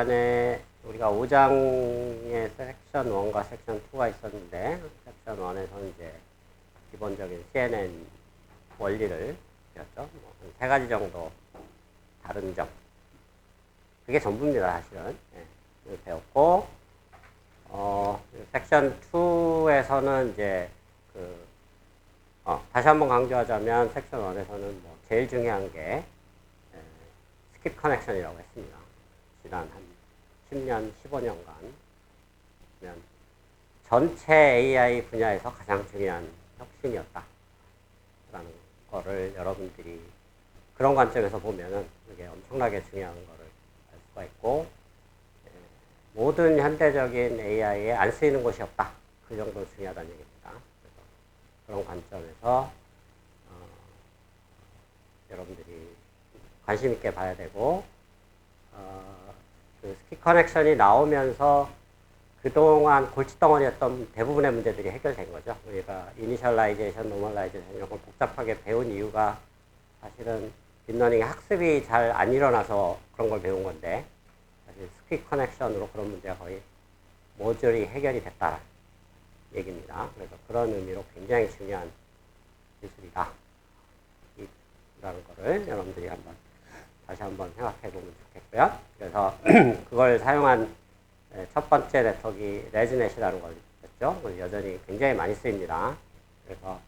안에 우리가 5장에 섹션 1과 섹션 2가 있었는데, 섹션 1에서는 이제 기본적인 CNN 원리를 배웠죠. 뭐 한 3가지 정도 다른 점. 그게 전부입니다, 사실은. 네, 배웠고, 섹션 2에서는 이제 다시 한번 강조하자면 섹션 1에서는 뭐 제일 중요한 게 스킵 커넥션이라고 했습니다. 지난 한 10년, 15년간 전체 AI 분야에서 가장 중요한 혁신이었다 라는 거를 여러분들이 그런 관점에서 보면은 이게 엄청나게 중요한 거를 알 수가 있고, 모든 현대적인 AI에 안 쓰이는 곳이 없다. 그 정도 중요하다는 얘기입니다. 그래서 그런 관점에서 여러분들이 관심 있게 봐야 되고, 그 스킵 커넥션이 나오면서 그동안 골칫덩어리였던 대부분의 문제들이 해결된 거죠. 우리가 이니셜라이제이션, 노멀라이제이션 이런 걸 복잡하게 배운 이유가 사실은 딥러닝 학습이 잘 안 일어나서 그런 걸 배운 건데, 사실 스킵 커넥션으로 그런 문제가 거의 모조리 해결이 됐다는 얘기입니다. 그래서 그런 의미로 굉장히 중요한 기술이다 라는 거를 여러분들이 다시 한번 생각해 보면 좋겠고요. 그래서 그걸 사용한 첫 번째 네트워크가 레즈넷이라는 거였죠. 여전히 굉장히 많이 쓰입니다. 그래서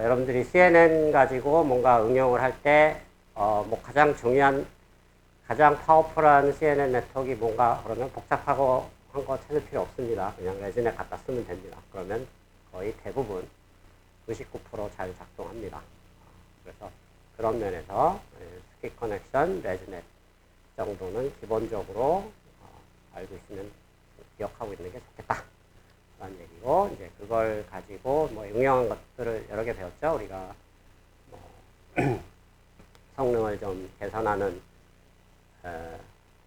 여러분들이 CNN 가지고 뭔가 응용을 할 때 뭐 가장 중요한, 가장 파워풀한 CNN 네트워크가 뭔가 그러면 복잡하고 한 거 찾을 필요 없습니다. 그냥 레즈넷 갖다 쓰면 됩니다. 그러면 거의 대부분 99% 잘 작동합니다. 그래서 그런 면에서 스킵 커넥션, 레즈넷 정도는 기본적으로 알고 있으면 기억하고 있는 게 좋겠다 라는 얘기고, 이제 그걸 가지고 뭐 응용한 것들을 여러 개 배웠죠. 우리가 뭐 성능을 좀 개선하는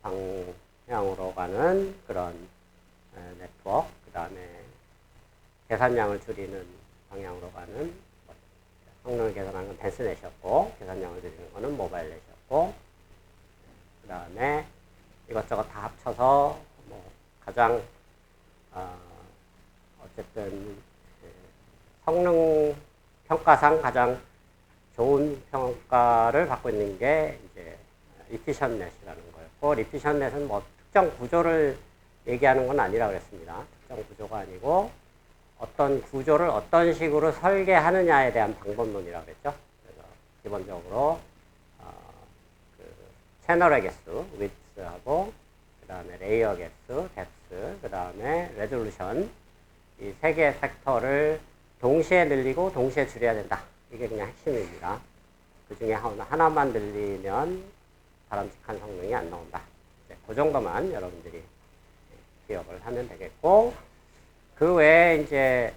방향으로 가는 그런 네트워크, 그 다음에 계산량을 줄이는 방향으로 가는 성능을 개선하는 건 댄스넷이었고, 계산량을 줄이는 거는 모바일넷이었고, 그 다음에 이것저것 다 합쳐서 뭐 가장 어쨌든 성능 평가상 가장 좋은 평가를 받고 있는 게 이제 리피션넷이라는 거였고, 리피션넷은 뭐 특정 구조를 얘기하는 건 아니라 그랬습니다. 특정 구조가 아니고 어떤 구조를 어떤 식으로 설계하느냐에 대한 방법론이라고 그랬죠. 그래서 기본적으로 그 채널의 개수, 위드하고 그 다음에 레이어 개수, 뎁스, 그 다음에 레졸루션, 이 세 개의 팩터를 동시에 늘리고 동시에 줄여야 된다. 이게 그냥 핵심입니다. 그 중에 하나만 늘리면 바람직한 성능이 안 나온다. 그 정도만 여러분들이 기억을 하면 되겠고, 그 외에 이제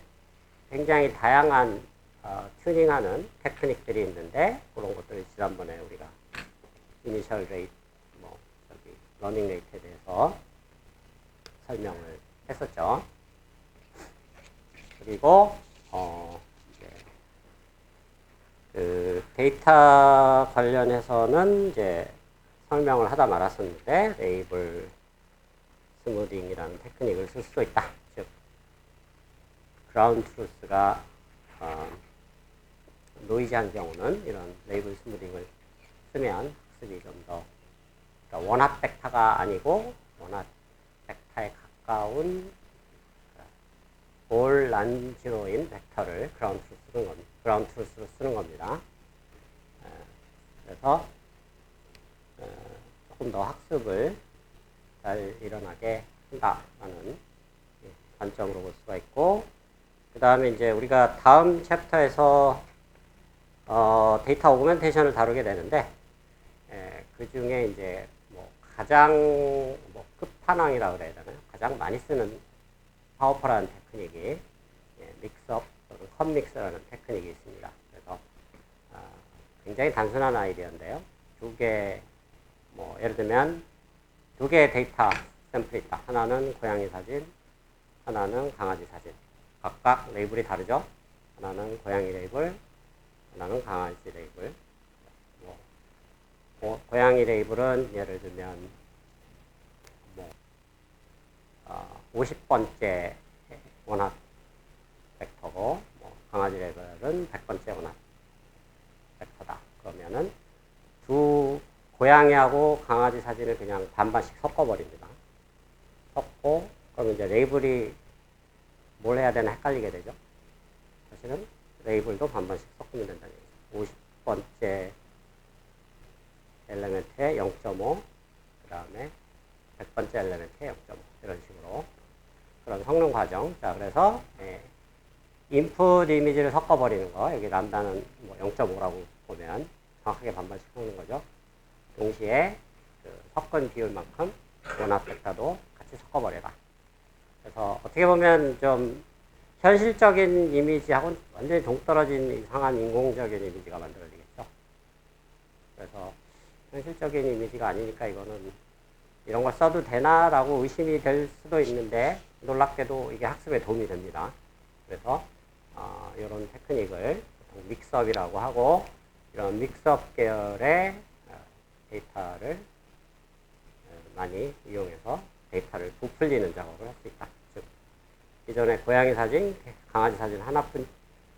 굉장히 다양한 튜닝하는 테크닉들이 있는데, 그런 것들을 지난번에 우리가 이니셜 레이트, 러닝 레이트에 대해서 설명을 했었죠. 그리고 그 데이터 관련해서는 이제 설명을 하다 말았었는데, 레이블 스무딩이라는 테크닉을 쓸 수도 있다. 즉 그라운드 트루스가 노이즈한 경우는 이런 레이블 스무딩을 쓰면 학습이 좀 더, 그러니까 원합 벡터가 아니고 원합 벡터에 가까운 올 난지로인 벡터를 그라운드 트루스로 쓰는 겁니다. 그래서 조금 더 학습을 잘 일어나게 한다라는 관점으로 볼 수가 있고, 그 다음에 이제 우리가 다음 챕터에서 데이터 오그멘테이션을 다루게 되는데, 그 중에 이제 뭐 가장 뭐 끝판왕이라고 그래야 되나요? 가장 많이 쓰는 파워풀한 테크닉이 믹스업 또는 컴믹스라는 테크닉이 있습니다. 그래서 굉장히 단순한 아이디어인데요. 뭐 예를 들면 2개의 데이터 샘플이 있다. 하나는 고양이 사진, 하나는 강아지 사진. 각각 레이블이 다르죠. 하나는 고양이 레이블, 하나는 강아지 레이블. 고양이 레이블은 예를 들면 50번째 원합 벡터고, 뭐 강아지 레벨은 100번째 원합 벡터다. 그러면은 두 고양이하고 강아지 사진을 그냥 반반씩 섞어버립니다. 섞고, 그럼 이제 레이블이 뭘 해야 되나 헷갈리게 되죠. 사실은 레이블도 반반씩 섞으면 된다는 얘기죠. 50번째 엘레멘트에 0.5, 그 다음에 100번째 엘레멘트에 0.5, 이런 식으로 그런 성능 과정. 자, 그래서 인풋 이미지를 섞어버리는 거, 여기 람다는 뭐 0.5라고 보면 정확하게 반반씩 섞는 거죠. 동시에 그 섞은 비율만큼 원합 벡터도 같이 섞어버려라. 그래서 어떻게 보면 좀 현실적인 이미지하고는 완전히 동떨어진 이상한 인공적인 이미지가 만들어지겠죠. 그래서 현실적인 이미지가 아니니까 이거는 이런 걸 써도 되나라고 의심이 될 수도 있는데, 놀랍게도 이게 학습에 도움이 됩니다. 그래서 이런 테크닉을 보통 믹스업이라고 하고, 이런 믹스업 계열의 데이터를 많이 이용해서 데이터를 부풀리는 작업을 할 수 있다. 즉, 이전에 고양이 사진, 강아지 사진 하나뿐,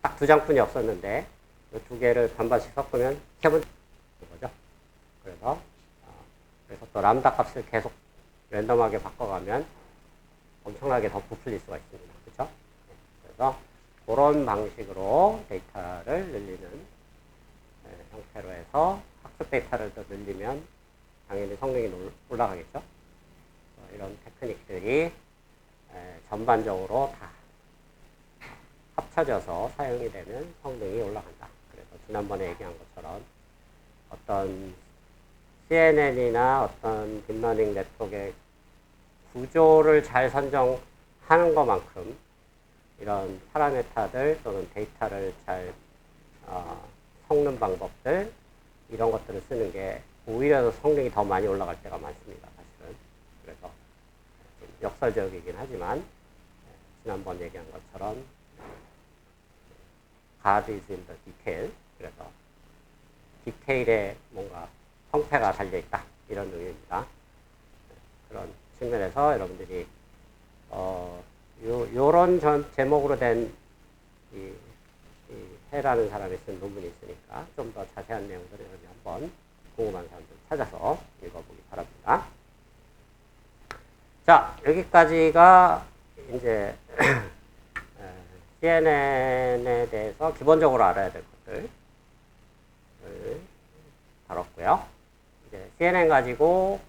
딱 두 장뿐이 없었는데 이 두 개를 반반씩 섞으면 캐본 거죠. 그래서 또 람다 값을 계속 랜덤하게 바꿔가면 엄청나게 더 부풀릴 수가 있습니다. 그렇죠? 그래서 그런 방식으로 데이터를 늘리는 형태로 해서 학습 데이터를 더 늘리면 당연히 성능이 올라가겠죠. 이런 테크닉들이 전반적으로 다 합쳐져서 사용이 되면 성능이 올라간다. 그래서 지난번에 얘기한 것처럼 어떤 CNN이나 어떤 딥러닝 네트워크의 구조를 잘 선정하는 것만큼 이런 파라메타들 또는 데이터를 잘 섞는 방법들, 이런 것들을 쓰는 게 오히려 성능이 더 많이 올라갈 때가 많습니다. 사실은. 그래서 좀 역설적이긴 하지만 지난번 얘기한 것처럼 God is in the detail. 그래서 디테일에 뭔가 형태가 달려있다. 이런 의미입니다. 그런 측면에서 여러분들이 요런 제목으로 된 이 해라는 사람이 쓴 논문이 있으니까 좀 더 자세한 내용들을 여러분이 한번 궁금한 사람들 찾아서 읽어보기 바랍니다. 자, 여기까지가 이제 CNN에 대해서 기본적으로 알아야 될 것들을 다뤘고요. 이제 CNN 가지고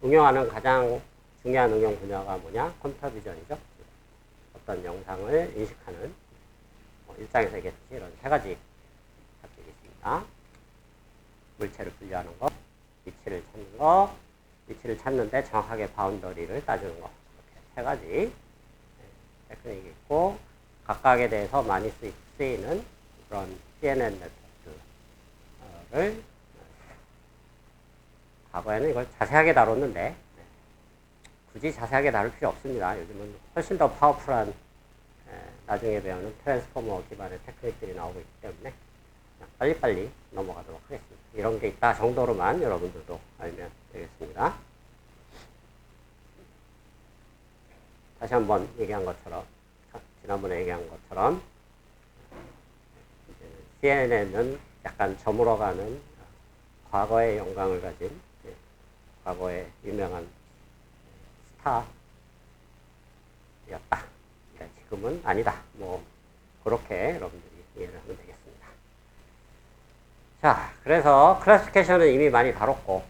응용하는 가장 중요한 응용 분야가 뭐냐? 컴퓨터 비전이죠. 어떤 영상을 인식하는 일장에서 얘기했듯이 이런 세 가지 잡식이 있습니다. 물체를 분류하는 거, 위치를 찾는 거, 위치를 찾는데 정확하게 바운더리를 따주는 거, 이렇게 세 가지 테크닉이 있고, 각각에 대해서 많이 쓰이는 그런 CNN 네트워크를 과거에는 이걸 자세하게 다뤘는데 굳이 자세하게 다룰 필요 없습니다. 요즘은 훨씬 더 파워풀한 나중에 배우는 트랜스포머 기반의 테크닉들이 나오고 있기 때문에 그냥 빨리빨리 넘어가도록 하겠습니다. 이런 게 있다 정도로만 여러분들도 알면 되겠습니다. 다시 한번 얘기한 것처럼, 지난번에 얘기한 것처럼 CNN은 약간 저물어가는 과거의 영광을 가진 과거의 유명한 스타였다. 지금은 아니다. 뭐 그렇게 여러분들이 이해를 하면 되겠습니다. 자, 그래서 클래시피케이션은 이미 많이 다뤘고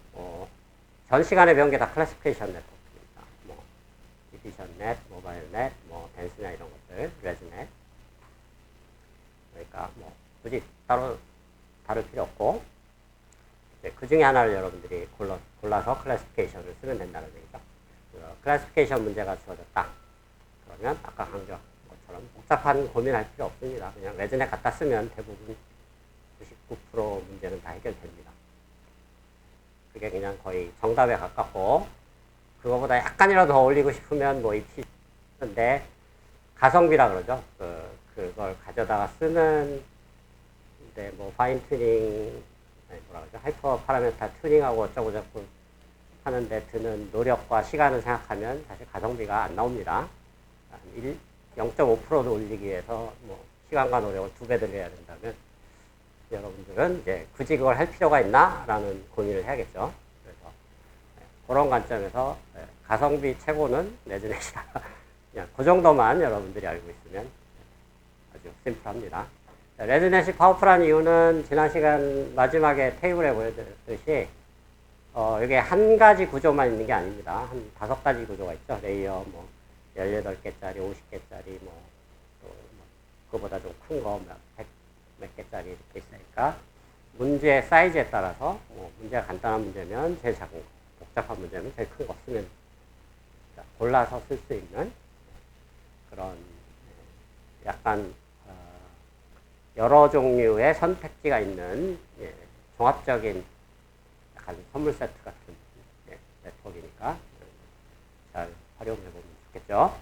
전 시간에 배운 게 다 클래시피케이션 네트워크입니다. 뭐 디비전 넷, 모바일 넷, 뭐 댄스나 이런 것들, 레즈넷. 그러니까 뭐 굳이 따로 다룰 필요 없고 그 중에 하나를 여러분들이 골라서 클래시피케이션을 쓰면 된다는 얘기죠. 클래시피케이션 문제가 주어졌다. 그러면 아까 강조한 것처럼 복잡한 고민할 필요 없습니다. 그냥 레즈넷 갖다 쓰면 대부분 99% 문제는 다 해결됩니다. 그게 그냥 거의 정답에 가깝고, 그거보다 약간이라도 더 올리고 싶으면 뭐 ET인데 가성비라 그러죠. 그걸 가져다가 쓰는 데 뭐 파인 튜닝, 뭐라 그러죠? 하이퍼 파라메타 튜닝하고 어쩌고저쩌고 하는데 드는 노력과 시간을 생각하면 사실 가성비가 안 나옵니다. 0.5%를 올리기 위해서 뭐 시간과 노력을 2배 들여야 된다면 여러분들은 이제 굳이 그걸 할 필요가 있나라는 고민을 해야겠죠. 그래서 그런 관점에서 가성비 최고는 레즈넷이다. 그냥 그 정도만 여러분들이 알고 있으면 아주 심플합니다. 레즈넷이 파워풀한 이유는 지난 시간 마지막에 테이블에 보여드렸듯이 이게 한 가지 구조만 있는 게 아닙니다. 한 5가지 구조가 있죠. 레이어, 뭐, 18개짜리, 50개짜리, 뭐, 또, 그거보다 좀 큰 거, 100 몇 개짜리 이렇게 있으니까, 문제의 사이즈에 따라서, 뭐, 문제가 간단한 문제면 제일 작은 거, 복잡한 문제면 제일 큰 거 쓰면, 골라서 쓸 수 있는 그런, 약간, 여러 종류의 선택지가 있는, 종합적인 약간 선물 세트 같은 네트워크이니까 잘 활용해보면 좋겠죠.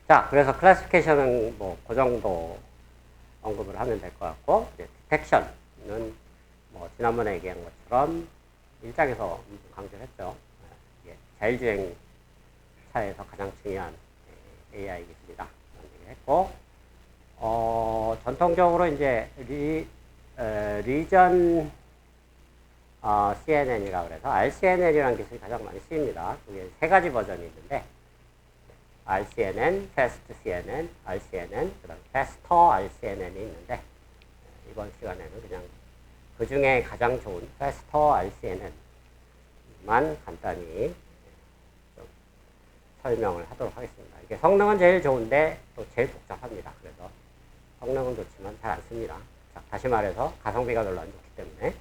자, 그래서 클래시피케이션은 뭐 그 정도 언급을 하면 될 것 같고, 이제 디텍션은 뭐 지난번에 얘기한 것처럼 1장에서 강조했죠. 이게 자율주행 차에서 가장 중요한 AI 기술이다. 그런 얘기를 했고, 전통적으로 이제 리전 CNN이라고 그래서 RCNN이라는 기술이 가장 많이 쓰입니다. 그게 3가지 버전이 있는데 RCNN, Fast CNN, RCNN, 그 다음 Faster RCNN이 있는데 이번 시간에는 그냥 그 중에 가장 좋은 Faster RCNN만 간단히 좀 설명을 하도록 하겠습니다. 이게 성능은 제일 좋은데 또 제일 복잡합니다. 그래서 성능은 좋지만 잘 안 씁니다. 자, 다시 말해서 가성비가 별로 안 좋기 때문에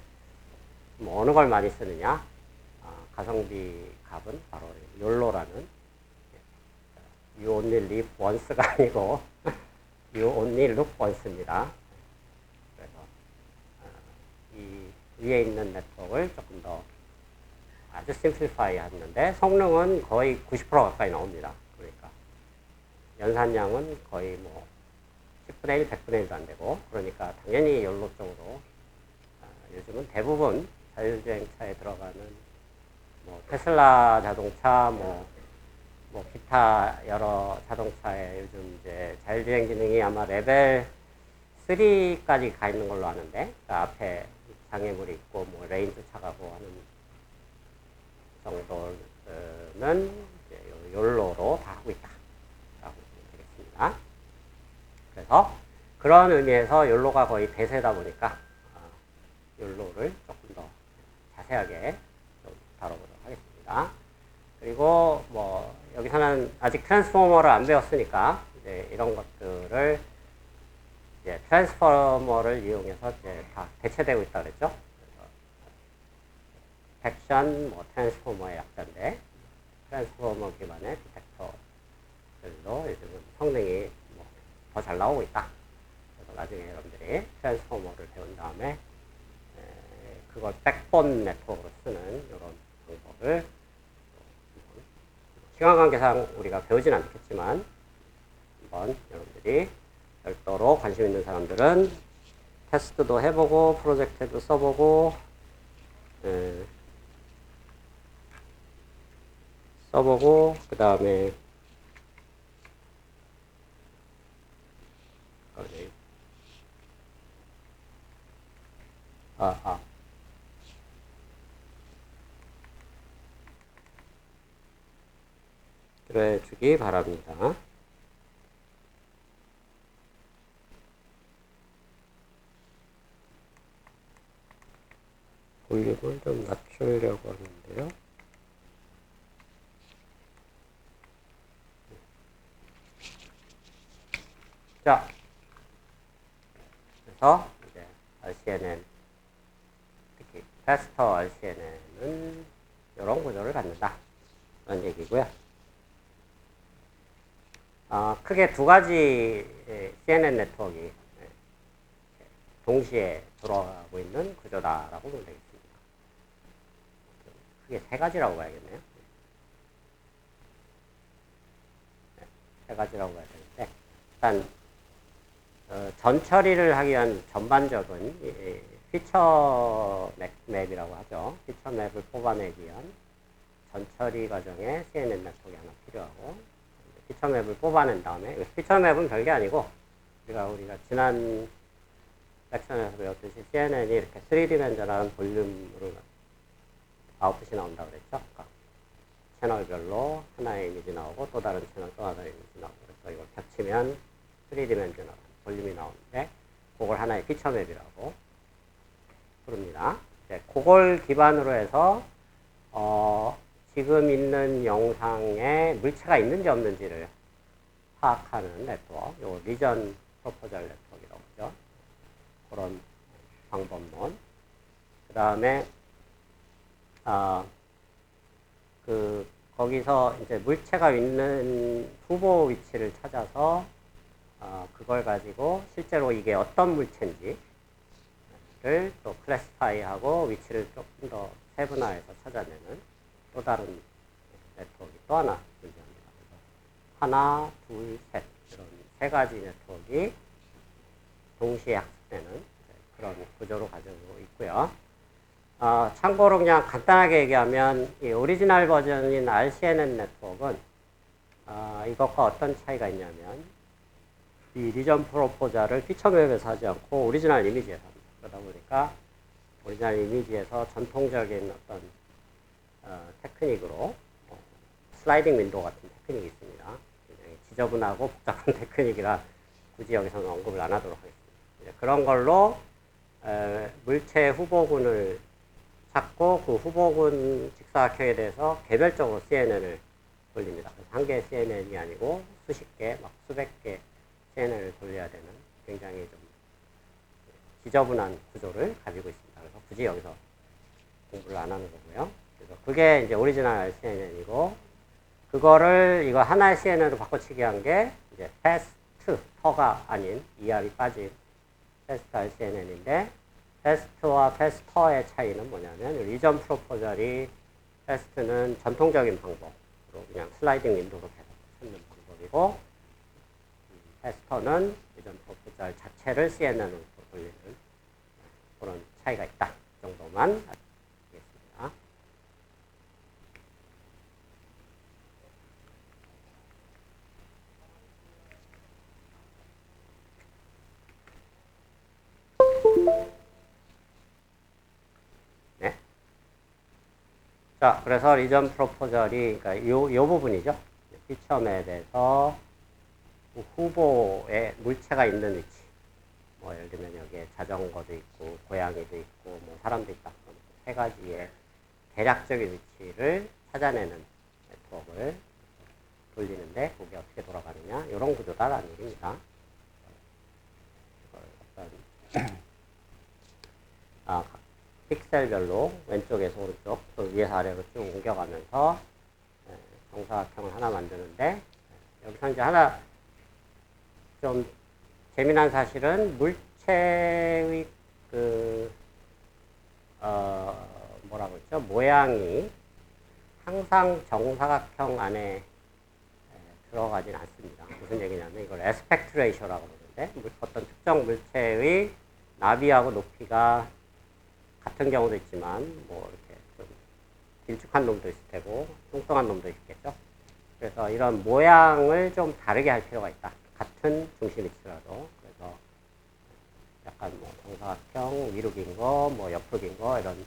뭐 어느 걸 많이 쓰느냐? 가성비 값은 바로 욜로라는 You only live once가 아니고 You only look once입니다. 그래서 이 위에 있는 네트워크를 조금 더 아주 심플리파이 하는데 성능은 거의 90% 가까이 나옵니다. 그러니까 연산량은 거의 뭐 10분의 1, 100분의 1도 안 되고 그러니까 당연히 욜로 쪽으로 요즘은 대부분 자율주행차에 들어가는 뭐 테슬라 자동차, 뭐 기타 여러 자동차에 요즘 이제 자율주행 기능이 아마 레벨 3까지 가 있는 걸로 아는데 그 앞에 장애물이 있고 뭐 레인 쫓아가고 하는 정도는 이제 욜로로 다 하고 있다라고 보면 되겠습니다. 그래서 그런 의미에서 욜로가 거의 대세다 보니까 욜로를 조금 더 자세하게 좀 다뤄보도록 하겠습니다. 그리고 뭐 여기서는 아직 트랜스포머를 안 배웠으니까 이제 이런 것들을 이제 트랜스포머를 이용해서 이제 다 대체되고 있다 그랬죠. 디텍션, 뭐 트랜스포머의 약자인데 트랜스포머 기반의 디텍터들도 요즘은 성능이 뭐 더 잘 나오고 있다. 그래서 나중에 여러분들이 트랜스포머를 배운 다음에 그걸 백본 네트워크로 쓰는 이런 방법을 시간 관계상 우리가 배우진 않겠지만 한번 여러분들이 별도로 관심 있는 사람들은 테스트도 해보고 프로젝트도 써보고 그 다음에 그래 주기 바랍니다. 볼륨을 좀 낮추려고 하는데요. 자, 그래서 이제 RCNN, 특히 Faster RCNN은 이런 구조를 갖는다. 그런 얘기고요. 크게 2가지 CNN 네트워크가 동시에 돌아가고 있는 구조다라고 보면 되겠습니다. 크게 3가지라고 봐야겠네요. 3가지라고 봐야 되는데 일단 전 처리를 하기 위한 전반적인 피처 맵이라고 하죠. 피처 맵을 뽑아내기 위한 전처리 과정에 CNN 네트워크가 하나 필요하고, 피처 맵을 뽑아낸 다음에, 피처 맵은 별게 아니고, 우리가 지난 섹션에서 배웠듯이 CNN이 이렇게 3디멘전한 볼륨으로 아웃풋이 나온다고 그랬죠. 그러니까 채널별로 하나의 이미지 나오고 또 다른 채널 또 하나의 이미지 나오고, 그래서 이걸 겹치면 3디멘전한 볼륨이 나오는데, 그걸 하나의 피처 맵이라고 부릅니다. 그걸 기반으로 해서 지금 있는 영상에 물체가 있는지 없는지를 파악하는 네트워크, 요 리전 프로포절 네트워크라고 하죠. 그런 방법론. 그 다음에 거기서 이제 물체가 있는 후보 위치를 찾아서 그걸 가지고 실제로 이게 어떤 물체인지를 또 클래시파이하고 위치를 조금 더 세분화해서 찾아내는 또 다른 네트워크 또 하나 존재합니다. 하나, 둘, 셋 이런 세 가지 네트워크가 동시에 학습되는 그런 구조로 가지고 있고요. 참고로 그냥 간단하게 얘기하면 이 오리지널 버전인 RCNN 네트워크는 이것과 어떤 차이가 있냐면 이 리전 프로포저를 피처 맵에서 하지 않고 오리지널 이미지에서 합니다. 그러다 보니까 오리지널 이미지에서 전통적인 어떤 테크닉으로 슬라이딩 윈도우 같은 테크닉이 있습니다. 굉장히 지저분하고 복잡한 테크닉이라 굳이 여기서는 언급을 안 하도록 하겠습니다. 그런 걸로 물체 후보군을 찾고 그 후보군 직사각형에 대해서 개별적으로 CNN을 돌립니다. 그래서 한 개의 CNN이 아니고 수십 개, 막 수백 개 CNN을 돌려야 되는 굉장히 좀 지저분한 구조를 가지고 있습니다. 그래서 굳이 여기서 공부를 안 하는 거고요. 그래서 그게 이제 오리지널 CNN이고, 그거를 이거 하나의 CNN으로 바꿔치기 한 게 이제 패스트가 아닌 ER이 빠진 패스트 RCNN인데, 패스트와 패스터의 차이는 뭐냐면 리전 프로포절이 패스트는 전통적인 방법으로 그냥 슬라이딩 윈도우로 계속 찾는 방법이고, 패스터는 리전 프로포절 자체를 CNN으로 돌리는 그런 차이가 있다. 그 정도만 알겠습니다. 네. 자, 그래서 리전 프로포절이, 그러니까 요 부분이죠. 피처맵에 대해서 후보에 물체가 있는 위치. 뭐 예를 들면 여기에 자전거도 있고 고양이도 있고 뭐 사람도 있다. 세 가지의 대략적인 위치를 찾아내는 네트워크를 돌리는데 그게 어떻게 돌아가느냐, 이런 구조다라는 얘기입니다. 각 픽셀별로 왼쪽에서 오른쪽 또 위에서 아래로 쭉 옮겨가면서 정사각형을 하나 만드는데, 여기서 이제 하나 좀 재미난 사실은 물체의 뭐라고 했죠? 모양이 항상 정사각형 안에 들어가진 않습니다. 무슨 얘기냐면 이걸 에스펙트 레이쇼라고 그러는데, 어떤 특정 물체의 나비하고 높이가 같은 경우도 있지만 뭐 이렇게 좀 길쭉한 놈도 있을 테고 뚱뚱한 놈도 있겠죠. 그래서 이런 모양을 좀 다르게 할 필요가 있다. 같은 중심 위치라도. 그래서 약간 뭐 정사각형, 위로 긴 거, 뭐 옆으로 긴 거, 이런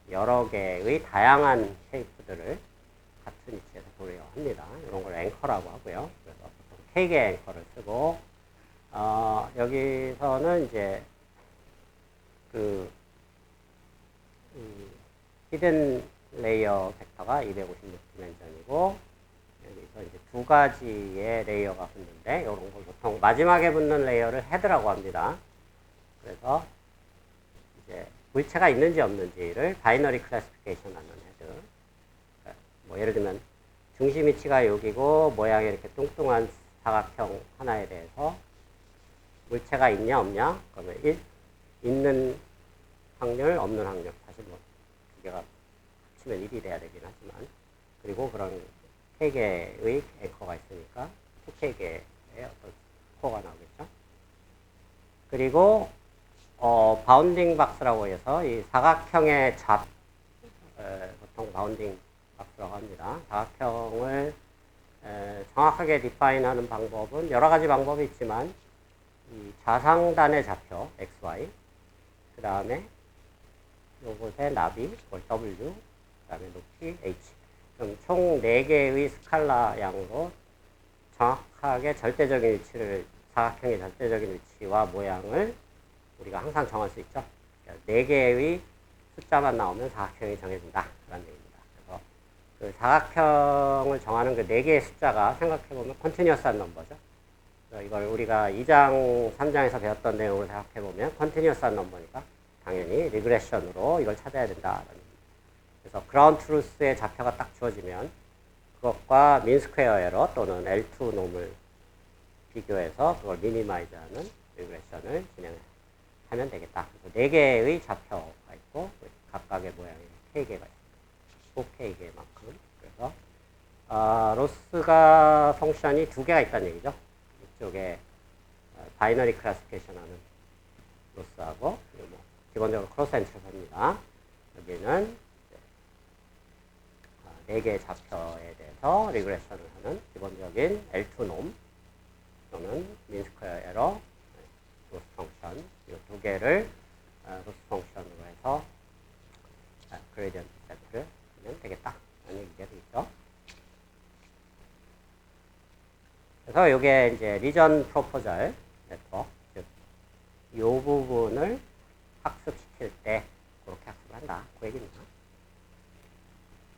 여러 개의 다양한 쉐이프들을 같은 위치에서 보려고 합니다. 이런 걸 앵커라고 하고요. 그래서 보통 K개 앵커를 쓰고, 여기서는 이제 히든 레이어 벡터가 256디멘전이고, 여기서 이제 두 가지의 레이어가 붙는데, 이런 걸 보통 마지막에 붙는 레이어를 헤드라고 합니다. 그래서 이제 물체가 있는지 없는지를 바이너리 클래시피케이션 하는 헤드. 뭐 예를 들면 중심 위치가 여기고 모양이 이렇게 뚱뚱한 사각형 하나에 대해서 물체가 있냐 없냐, 그러면 있는 확률, 없는 확률, 사실 뭐 두 개가 합치면 1이 돼야 되긴 하지만, 그리고 그런 K개의 앵커가 있으니까 2K개의 어떤 스코어가 나오겠죠. 그리고 바운딩 박스라고 해서 이 사각형의 보통 바운딩 박스라고 합니다. 사각형을 정확하게 디파인하는 방법은 여러 가지 방법이 있지만 이 좌상단의 좌표 XY, 그 다음에 요것의 나비 W, 그 다음에 높이 H. 그럼 총 4개의 스칼라 양으로 정확하게 절대적인 위치를, 사각형의 절대적인 위치와 모양을 우리가 항상 정할 수 있죠. 그러니까 4개의 숫자만 나오면 사각형이 정해진다. 그런 얘기입니다. 그래서 그 사각형을 정하는 그 4개의 숫자가 생각해보면 컨티뉴어스한 넘버죠. 이걸 우리가 2장, 3장에서 배웠던 내용을 생각해보면 컨티뉴어스한 넘버니까 당연히 리그레션으로 이걸 찾아야 된다. 그래서 그라운드 트루스의 좌표가 딱 주어지면 그것과 민스퀘어 에러 또는 L2 놈을 비교해서 그걸 미니마이즈하는 리그레션을 진행하면 되겠다. 그래서 4개의 좌표가 있고 각각의 모양이 K개가 있습니다. 5K개만큼. 그래서 로스가 펑션이 2개가 있다는 얘기죠. 이쪽에 바이너리 클래시피케이션 하는 로스하고 뭐 기본적으로 크로스 엔트리입니다. 여기는 4개의 좌표에 대해서 리그레션을 하는 기본적인 L2 놈 또는 민스퀘어 에러 로스 펑션 이 2개를 로스 펑션으로 해서 그레디언트 세트를 하면 되겠다 라는 얘기가 되겠죠. 그래서 이게 이제 리전 프로포절 네트워크, 즉, 이 부분을 학습시킬 때 그렇게 학습을 한다. 그 얘기입니다.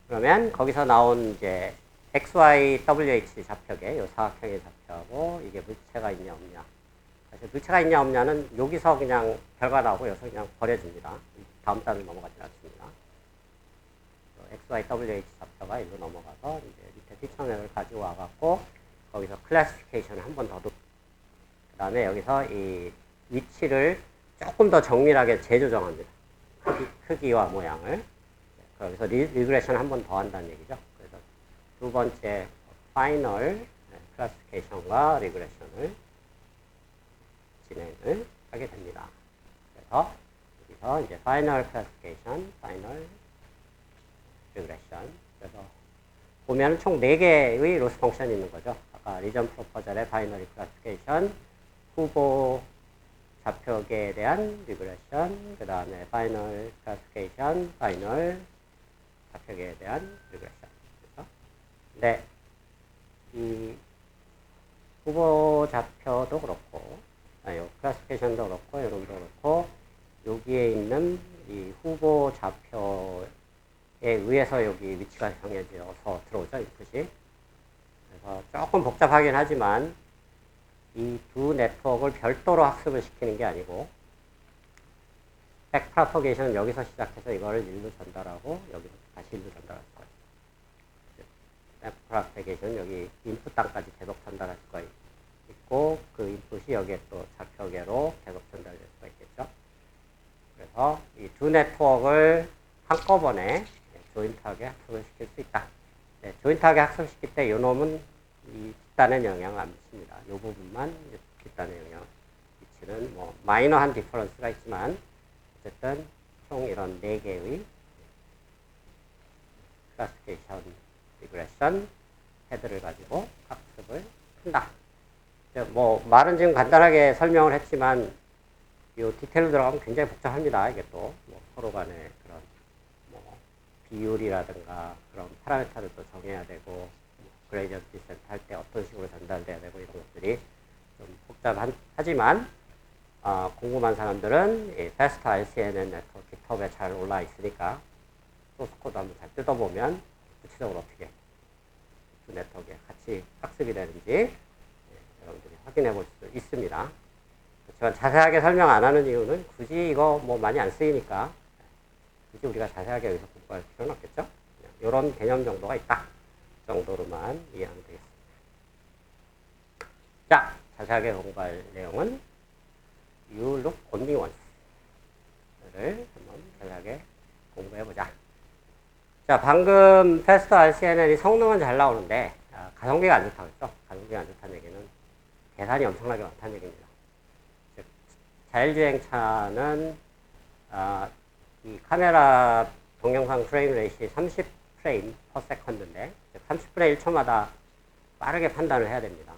그러면 거기서 나온 이제 XY, WH 좌표계, 이 사각형의 좌표하고 이게 물체가 있냐 없냐. 사실 물체가 있냐 없냐는 여기서 그냥 결과 나오고 여기서 그냥 버려집니다. 다음 단을 넘어가지 않습니다. XY, WH 좌표가 일로 넘어가서 이제 밑에 뒷천을 가지고 와갖고 거기서 클래시피케이션을 한 번 더 그 다음에 여기서 이 위치를 조금 더 정밀하게 재조정합니다. 크기와 모양을. 그래서 리그레션 한 번 더 한다는 얘기죠. 그래서 두 번째 파이널 클래시피케이션과 리그레션을 진행을 하게 됩니다. 그래서 여기서 이제 파이널 클래시피케이션, 파이널 리그레션. 그래서 보면 총 4개의 로스 펑션이 있는 거죠. 아까 리전 프로포절의 바이너리 클래시피케이션, 후보 좌표계에 대한 리그레션, 그 다음에 파이널 클래시피케이션, 파이널 좌표계에 대한 리그레션. 그렇죠? 근데 이 후보 좌표도 그렇고, 클래시피케이션도 그렇고, 이런도 그렇고, 여기에 있는 이 후보 좌표 의해서 여기 위치가 정해져서 들어오죠, 인풋이. 그래서 조금 복잡하긴 하지만 이 두 네트워크를 별도로 학습을 시키는 게 아니고 백 프로퍼게이션은 여기서 시작해서 이거를 일로 전달하고 여기서 다시 일로 전달할 거예요. 백 프로퍼게이션은 여기 인풋 땅까지 계속 전달할 수가 있고 그 인풋이 여기에 또 좌표계로 계속 전달될 수가 있겠죠. 그래서 이 두 네트워크를 한꺼번에 조인트하게 학습을 시킬 수 있다. 네, 조인트하게 학습시킬 때 이 놈은 이 뒷단에 영향을 안 미칩니다. 이 부분만 뒷단에 영향을 미치는 뭐 마이너한 디퍼런스가 있지만 어쨌든 총 이런 4개의 클래시피케이션, 리그레션 헤드를 가지고 학습을 한다. 뭐 말은 지금 간단하게 설명을 했지만 이 디테일로 들어가면 굉장히 복잡합니다. 이게 또 뭐 서로 간에 그런 비율이라든가 그런 파라미터들도 정해야 되고 그레이디언트 디센트 할 때 어떤 식으로 전달돼야 되고 이런 것들이 좀 복잡하지만 궁금한 사람들은 이 FAST RCNN 네트워크 깃허브에 잘 올라 있으니까 소스 코드 한번 잘 뜯어보면 구체적으로 어떻게 두 네트워크에 같이 학습이 되는지 여러분들이 확인해 볼 수 있습니다. 그렇지만 자세하게 설명 안 하는 이유는 굳이 이거 뭐 많이 안 쓰이니까 굳이 우리가 자세하게 여기서 공부할 필요는 없겠죠? 이런 개념 정도가 있다 정도로만 이해하면 되겠습니다. 자, 자세하게 공부할 내용은 You look only once를 한번 자세하게 공부해보자. 자, 방금 FAST RCNN이 성능은 잘 나오는데 가성비가 안 좋다고 했죠? 가성비가 안 좋다는 얘기는 계산이 엄청나게 많다는 얘기입니다. 즉, 자율주행차는 이 카메라 동영상 프레임 레이시 30 프레임 per second인데 30분의 1초마다 빠르게 판단을 해야 됩니다.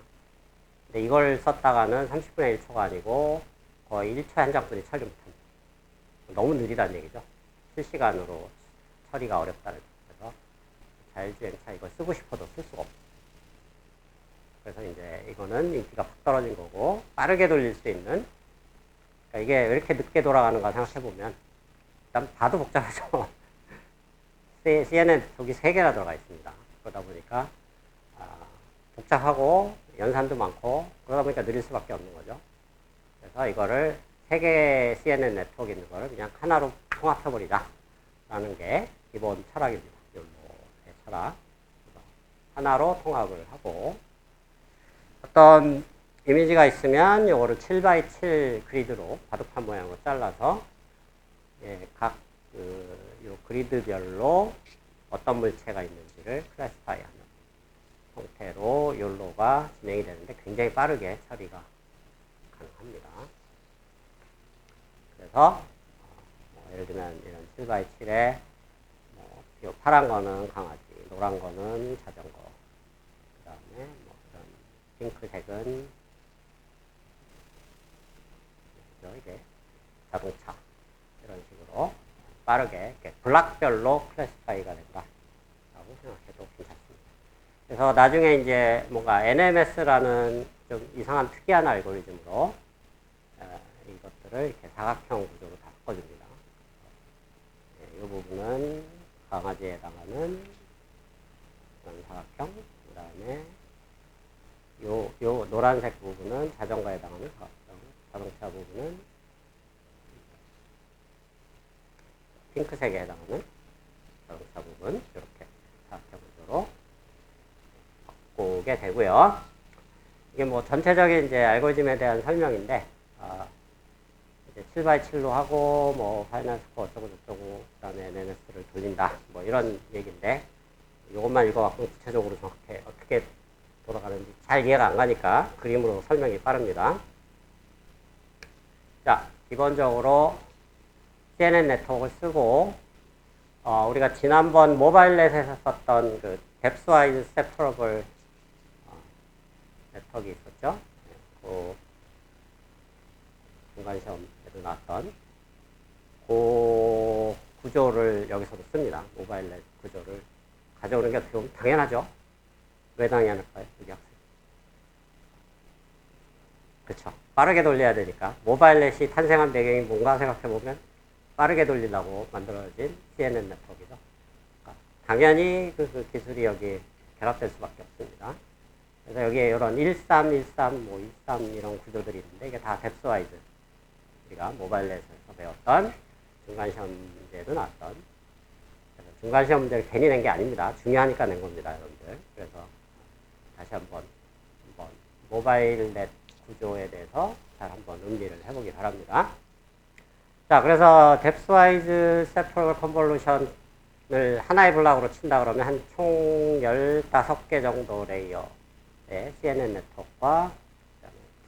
근데 이걸 썼다가는 30분의 1초가 아니고 거의 1초에 한 장뿐이 처리 못합니다. 너무 느리다는 얘기죠. 실시간으로 처리가 어렵다는 얘기죠. 그래서 자율주행차 이걸 쓰고 싶어도 쓸 수가 없어요. 그래서 이제 이거는 인기가 팍 떨어진 거고, 빠르게 돌릴 수 있는, 그러니까 이게 왜 이렇게 늦게 돌아가는가 생각해보면 일단 봐도 복잡하죠. CNN 속이 3개나 들어가 있습니다. 그러다 보니까 복잡하고 연산도 많고 그러다 보니까 느릴 수밖에 없는 거죠. 그래서 이거를 3개의 CNN 네트워크 있는 거를 그냥 하나로 통합해버리자 라는 게 기본 철학입니다. 욜로의 철학. 하나로 통합을 하고, 어떤 이미지가 있으면 요거를 7x7 그리드로 바둑판 모양으로 잘라서 각 요 그리드별로 어떤 물체가 있는지를 클래시파이 하는 형태로 욜로가 진행이 되는데 굉장히 빠르게 처리가 가능합니다. 그래서 예를 들면 이런 7x7에 파란 거는 강아지, 노란 거는 자전거, 그 다음에 이런 핑크색은 이게 자동차, 이런 식으로 빠르게 블락별로 클래시파이가 된다라고 생각해도 괜찮습니다. 그래서 나중에 이제 뭔가 NMS라는 좀 이상한 특이한 알고리즘으로 이것들을 이렇게 사각형 구조로 다 바꿔줍니다. 이 부분은 강아지에 해당하는 그런 사각형, 그 다음에 요 노란색 부분은 자전거에 해당하는 사각형, 자동차 부분은 핑크색에 해당하는 자동차 부분, 이렇게 사각형 구조로 바꾸게 되고요. 이게 뭐 전체적인 이제 알고리즘에 대한 설명인데, 이제 7x7로 하고, 뭐, 파이널 스코어 어쩌고저쩌고, 그 다음에 NMS를 돌린다. 뭐, 이런 얘기인데, 이것만 읽어갖고 구체적으로 정확히 어떻게 돌아가는지 잘 이해가 안 가니까 그림으로 설명이 빠릅니다. 자, 기본적으로 CNN 네트워크를 쓰고, 우리가 지난번 모바일넷에서 썼던 그 뎁스와이즈 세퍼러블 네트워크 있었죠? 그 중간 시험에도 나왔던 그 구조를 여기서도 씁니다. 모바일넷 구조를 가져오는 게 어떻게 보면 당연하죠. 왜 당연할까요? 우리 학생. 그렇죠. 빠르게 돌려야 되니까. 모바일넷이 탄생한 배경이 뭔가 생각해보면 빠르게 돌리려고 만들어진 CNN 네트워크이죠. 그러니까 당연히 그 기술이 여기 결합될 수밖에 없습니다. 그래서 여기에 이런 13, 13, 뭐 23 이런 구조들이 있는데 이게 다 뎁스와이즈. 우리가 모바일넷에서 배웠던 중간시험 문제도 나왔던. 그래서 중간시험 문제를 괜히 낸 게 아닙니다. 중요하니까 낸 겁니다, 여러분들. 그래서 다시 한번 모바일넷 구조에 대해서 잘 한번 음미를 해보기 바랍니다. 자, 그래서 뎁스와이즈 세퍼러블 컨볼루션을 하나의 블락으로 친다 그러면 한 총 15개 정도 레이어의 CNN 네트워크와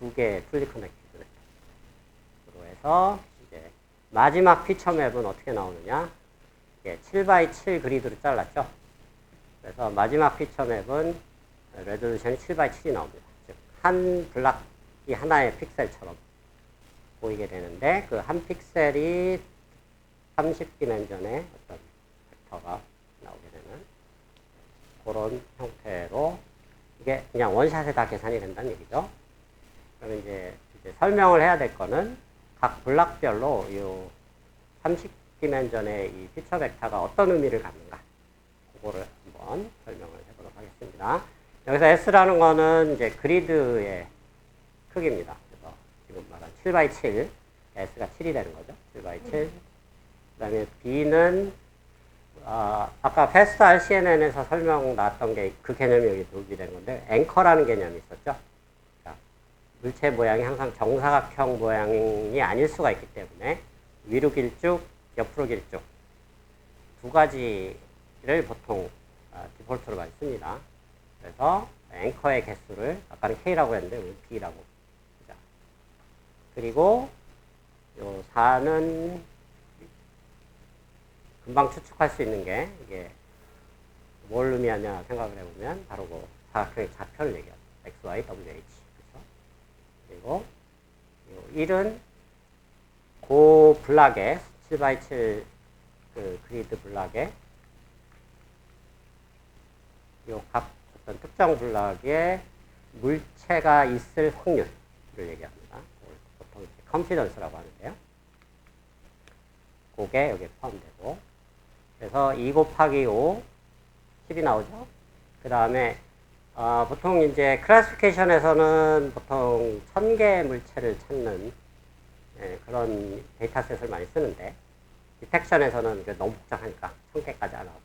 2개의 풀리 커넥티드 네트워크로 해서 이제 마지막 피처 맵은 어떻게 나오느냐? 7x7 그리드로 잘랐죠. 그래서 마지막 피처 맵은 레졸루션이 7x7이 나옵니다. 즉, 한 블락이 하나의 픽셀처럼 보이게 되는데 그 한 픽셀이 30디멘전의 어떤 벡터가 나오게 되는 그런 형태로 이게 그냥 원샷에 다 계산이 된다는 얘기죠. 그러면 이제 설명을 해야 될 거는 각 블락별로 이 30디멘전의 이 피처 벡터가 어떤 의미를 갖는가, 그거를 한번 설명을 해보도록 하겠습니다. 여기서 S라는 거는 이제 그리드의 크기입니다. 그래서 지금 말한 7x7, S가 7이 되는 거죠. 7x7. 그 다음에 B는, 아까 패스트 RCNN에서 설명 나왔던 게 그 개념이 여기 도입이 된 건데, 앵커라는 개념이 있었죠. 자, 물체 모양이 항상 정사각형 모양이 아닐 수가 있기 때문에 위로 길쭉, 옆으로 길쭉 두 가지를 보통 디폴트로 많이 씁니다. 그래서 앵커의 개수를 아까는 K라고 했는데 우리 B라고. 그리고 요 4는 금방 추측할 수 있는 게 이게 뭘 의미하냐 생각을 해보면 바로 그 사각형의 좌표를 얘기하죠. x, y, w, h. 그렇죠? 그리고 1은 그 블락에 7x7 그 그리드 블락에 요 각 어떤 특정 블락에 물체가 있을 확률을 얘기합니다. 보통 컨피던스라고 하는데요. 그게 여기에 포함되고, 그래서 2 곱하기 5 10이 나오죠. 그 다음에 보통 이제 클래시피케이션에서는 보통 1000개의 물체를 찾는 그런 데이터셋을 많이 쓰는데, 디텍션에서는 너무 복잡하니까 1000개까지 안 하고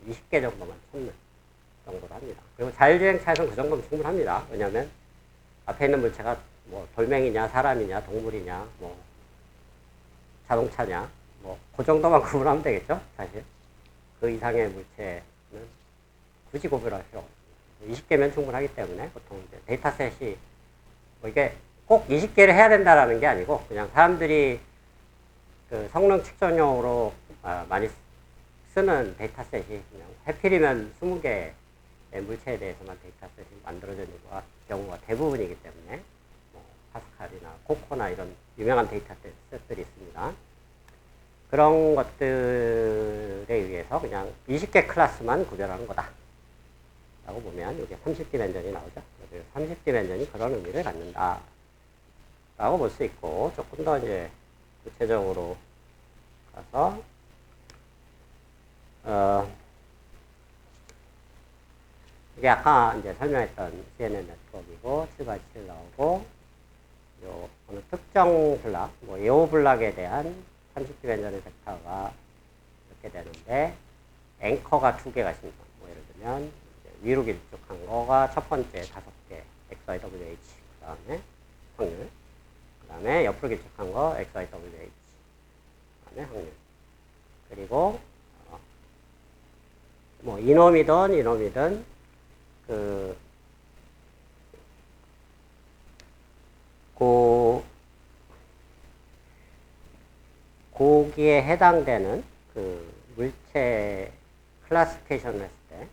20개 정도만 찾는 정도로 합니다. 그리고 자율주행차에서는 그 정도면 충분합니다. 왜냐하면 앞에 있는 물체가 뭐 돌멩이냐 사람이냐 동물이냐 뭐 자동차냐 뭐 그 정도만 구분하면 되겠죠. 사실 그 이상의 물체는 굳이 구분할 필요 없습니다. 20개면 충분하기 때문에 보통 이제 데이터셋이 뭐 이게 꼭 20개를 해야 된다라는 게 아니고 그냥 사람들이 그 성능 측정용으로 많이 쓰는 데이터셋이 그냥 해필이면 20개의 물체에 대해서만 데이터셋이 만들어지는 경우가 대부분이기 때문에 뭐 파스칼이나 코코나 이런 유명한 데이터셋들이 있습니다. 그런 것들에 의해서 그냥 20개 클래스만 구별하는 거다 라고 보면 이게 30디멘전이 나오죠. 그래서 30디멘전이 그런 의미를 갖는다 라고 볼 수 있고, 조금 더 이제 구체적으로 가서 이게 아까 이제 설명했던 CNN 네트워크이고 7x7 나오고, 요 어느 특정 블락, 뭐 예오 블락에 대한 30디멘전의 벡터가 이렇게 되는데, 앵커가 2개가 있습니다. 뭐 예를 들면 위로 길쭉한 거가 첫 번째 5개 XIWH, 그 다음에 확률, 그 다음에 옆으로 길쭉한 거 XIWH, 그 다음에 확률, 그리고 뭐 이놈이든 거기에 해당되는 그 물체 클래시피케이션을 했을 때,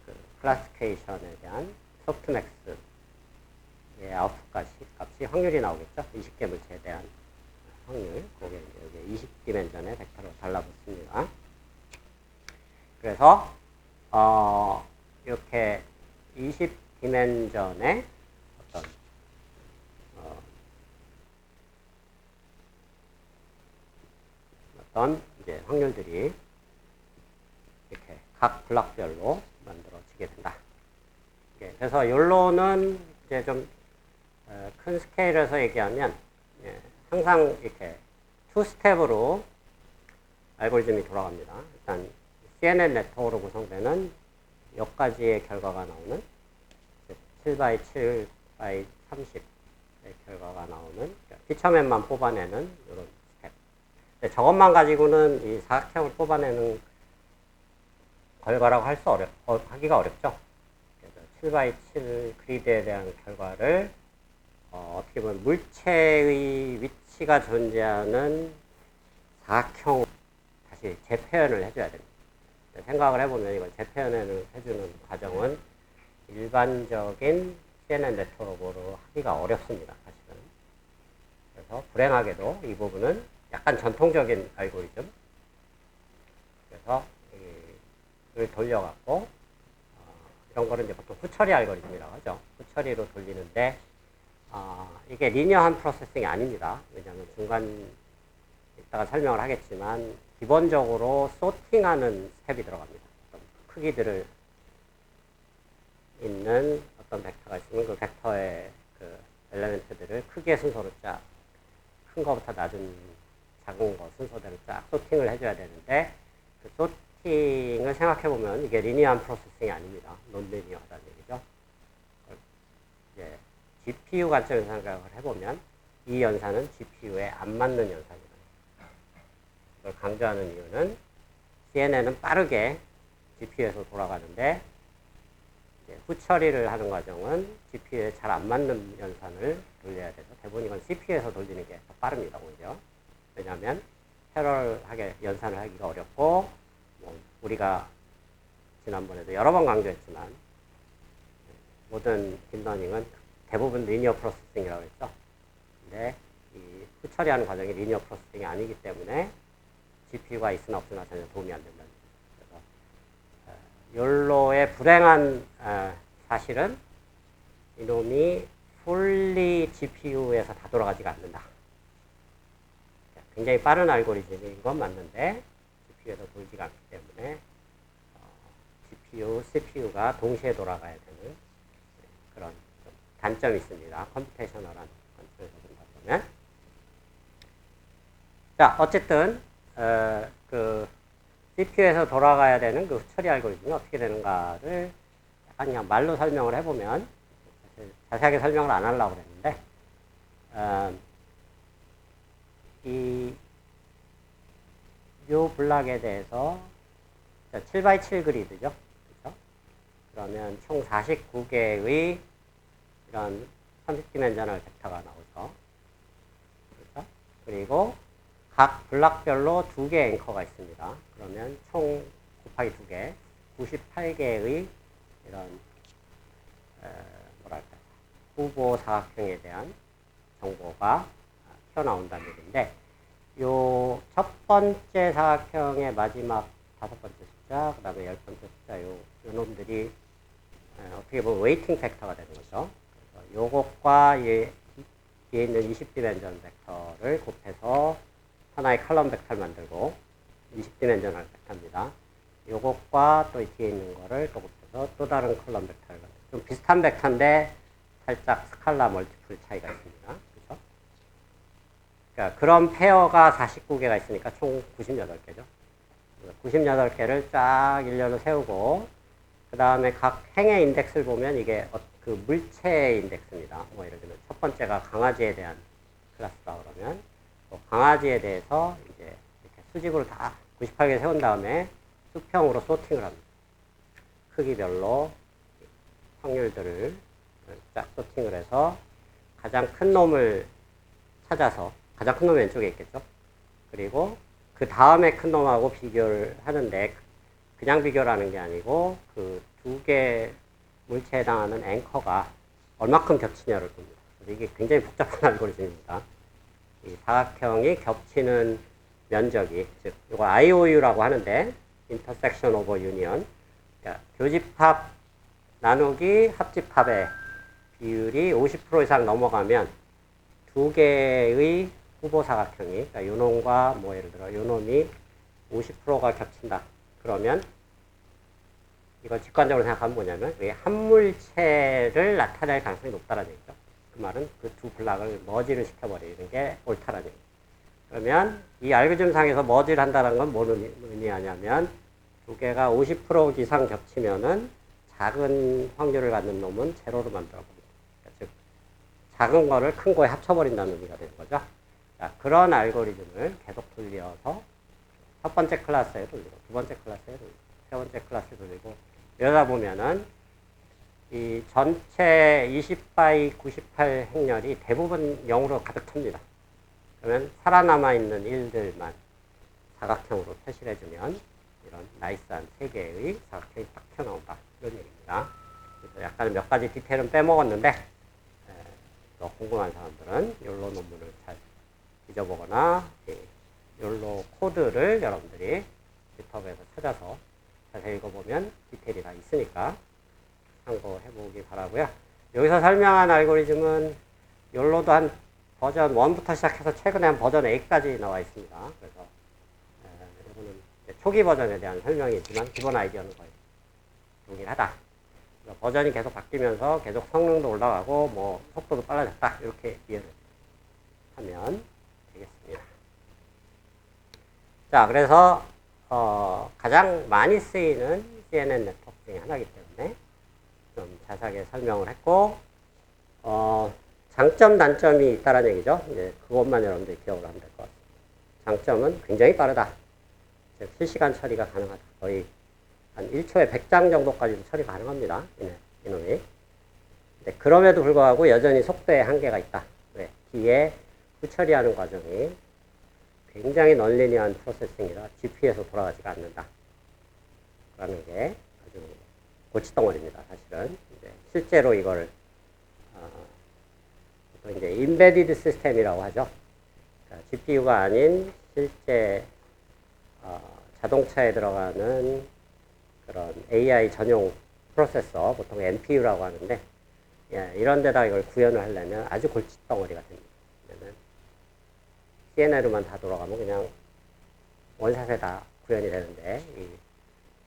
그 클래시피케이션에 대한 소프트맥스의 아웃풋 값이 확률이 나오겠죠. 20개 물체에 대한 확률, 그게 여기 20디멘전의 벡터로 달라붙습니다. 그래서 이렇게 20디멘전의 어떤 이제 확률들이 이렇게 각 블록별로 만들어지게 된다. 그래서 욜로는 이제 좀 큰 스케일에서 얘기하면 항상 이렇게 2스텝으로 알고리즘이 돌아갑니다. 일단 CNN 네트워크로 구성되는 몇 가지의 결과가 나오는 7x7x30의 결과가 나오는 피처맨만 뽑아내는 이런 스텝. 저것만 가지고는 이 사각형을 뽑아내는 결과라고 하기가 어렵죠. 그래서 7x7 그리드에 대한 결과를 어떻게 보면 물체의 위치가 존재하는 사각형 다시 재표현을 해줘야 됩니다. 생각을 해보면 이건 재표현을 해주는 과정은 일반적인 CNN 네트워크로 하기가 어렵습니다. 사실은. 그래서 불행하게도 이 부분은 약간 전통적인 알고리즘, 그래서 이걸 돌려갖고 이런 거를 이제 보통 후처리 알고리즘이라고 하죠. 후처리로 돌리는데 이게 리니어한 프로세싱이 아닙니다. 왜냐하면 중간 이따가 설명을 하겠지만 기본적으로 소팅하는 스텝이 들어갑니다. 어떤 크기들을 있는 어떤 벡터가 있으면 그 벡터의 그 엘리멘트들을 크기의 순서로 쫙, 큰 거부터 낮은 작은 거 순서대로 쫙 소팅을 해줘야 되는데, 그 소팅을 생각해보면 이게 리니어한 프로세싱이 아닙니다. 논리니어하다는 얘기죠. 이제 GPU 관점에서 생각을 해보면 이 연산은 GPU에 안 맞는 연산이다. 이걸 강조하는 이유는 CNN은 빠르게 GPU에서 돌아가는데 후처리를 하는 과정은 GPU에 잘 안 맞는 연산을 돌려야 돼서 대부분 이건 CPU에서 돌리는 게 더 빠릅니다. 오히려. 왜냐하면 패럴하게 연산을 하기가 어렵고 뭐 우리가 지난번에도 여러 번 강조했지만 모든 딥러닝은 대부분 리니어 프로세싱이라고 했죠. 근데 이 후처리하는 과정이 리니어 프로세싱이 아니기 때문에 GPU가 있으나 없으나 전혀 도움이 안 된다는 거죠. 그래서 욜로의 불행한 사실은 이놈이 fully GPU에서 다 돌아가지가 않는다. 굉장히 빠른 알고리즘인 건 맞는데 GPU에서 돌지가 않기 때문에 GPU, CPU가 동시에 돌아가야 되는 그런 단점이 있습니다. 컴퓨테이셔널한 관점에서 본다 보면. 자, 어쨌든 그 CPU에서 돌아가야 되는 그 처리 알고리즘이 어떻게 되는가를 약간 그냥 말로 설명을 해보면, 자세하게 설명을 안 하려고 그랬는데 요 블락에 대해서 7x7 그리드죠. 그렇죠? 그러면 총 49개의 이런 30디멘셔널 벡터가 나오죠. 그렇죠? 그리고 각 블락별로 2개의 앵커가 있습니다. 그러면 총 곱하기 2개, 98개의 이런 뭐랄까 후보 사각형에 대한 정보가 튀어나온다는 얘기인데, 요 첫 번째 사각형의 마지막 5번째 숫자, 그 다음에 10번째 숫자, 요 놈들이 어떻게 보면 웨이팅 팩터가 되는 거죠. 그래서 요것과 뒤에 있는 20디멘전 벡터를 곱해서 하나의 칼럼 벡터를 만들고 20디멘전al 벡터입니다. 요것과 또 뒤에 있는 거를 또 곱해서 또 다른 컬럼 벡터를 만들고, 좀 비슷한 벡터인데 살짝 스칼라 멀티플 차이가 있습니다. 그렇죠? 그러니까 그런 페어가 49개가 있으니까 총 98개죠. 98개를 쫙 일렬로 세우고, 그 다음에 각 행의 인덱스를 보면 이게 그 물체의 인덱스입니다. 뭐 예를 들면 첫 번째가 강아지에 대한 클래스다 그러면 강아지에 대해서 이제 이렇게 수직으로 다 98개 세운 다음에 수평으로 소팅을 합니다. 크기별로 확률들을 쫙 소팅을 해서 가장 큰 놈을 찾아서, 가장 큰 놈이 왼쪽에 있겠죠. 그리고 그 다음에 큰 놈하고 비교를 하는데, 그냥 비교를 하는 게 아니고 그 두 개 물체에 해당하는 앵커가 얼마큼 겹치냐를 봅니다. 이게 굉장히 복잡한 알고리즘입니다. 이 사각형이 겹치는 면적이, 즉 이거 IOU라고 하는데 intersection over union, 그러니까 교집합 나누기 합집합의 비율이 50% 이상 넘어가면 두 개의 후보 사각형이, 그러니까 요 놈과 뭐 예를 들어 요 놈이 50%가 겹친다. 그러면 이걸 직관적으로 생각하면 뭐냐면 한 물체를 나타낼 가능성이 높다는 얘기죠. 그 말은 그 두 블락을 머지를 시켜버리는 게 옳다라는 얘기죠. 그러면 이 알고리즘 상에서 머지를 한다는 건 뭘 의미하냐면, 두 개가 50% 이상 겹치면은 작은 확률을 갖는 놈은 제로로 만들어 버립니다. 즉 작은 거를 큰 거에 합쳐버린다는 의미가 되는 거죠. 자, 그런 알고리즘을 계속 돌려서 첫 번째 클래스에 돌리고, 두 번째 클래스에 돌리고, 세 번째 클래스에 돌리고, 이러다 보면은 이 전체 20by 98 행렬이 대부분 0으로 가득 찹니다. 그러면 살아남아 있는 일들만 사각형으로 표시를 해주면 이런 나이스한 3개의 사각형이 딱 튀어나온다. 이런 얘기입니다. 그래서 약간 몇 가지 디테일은 빼먹었는데, 더 궁금한 사람들은 욜로 논문을 잘 뒤져보거나 욜로 코드를 여러분들이 깃허브에서 찾아서 자세히 읽어보면 디테일이 다 있으니까 참고해보기 바라고요. 여기서 설명한 알고리즘은 욜로도 한 버전 1부터 시작해서 최근에 한 버전 8까지 나와 있습니다. 그래서 이거는 초기 버전에 대한 설명이지만 기본 아이디어는 거의 동일하다. 버전이 계속 바뀌면서 계속 성능도 올라가고 뭐 속도도 빨라졌다. 이렇게 이해를 하면 되겠습니다. 자, 그래서 가장 많이 쓰이는 CNN 네트워크 중에 하나이기 때문에 좀 자세하게 설명을 했고, 장점, 단점이 있다는 얘기죠. 이제 그것만 여러분들이 기억을 하면 될 것 같습니다. 장점은 굉장히 빠르다. 즉 실시간 처리가 가능하다. 거의 한 1초에 100장 정도까지도 처리 가능합니다. 이놈이. 근데 그럼에도 불구하고 여전히 속도에 한계가 있다. 왜? 뒤에 후처리하는 과정이 굉장히 넌리니어한 프로세싱이라 GPU에서 돌아가지가 않는다. 라는 게 아주 골칫덩어리입니다. 사실은. 이제 실제로 이걸 이제 인베디드 시스템이라고 하죠. 그러니까 GPU가 아닌 실제 자동차에 들어가는 그런 AI 전용 프로세서, 보통 NPU라고 하는데, 예, 이런 데다 이걸 구현을 하려면 아주 골칫덩어리가 됩니다. CNN으로만 다 돌아가면 그냥 원샷에 다 구현이 되는데,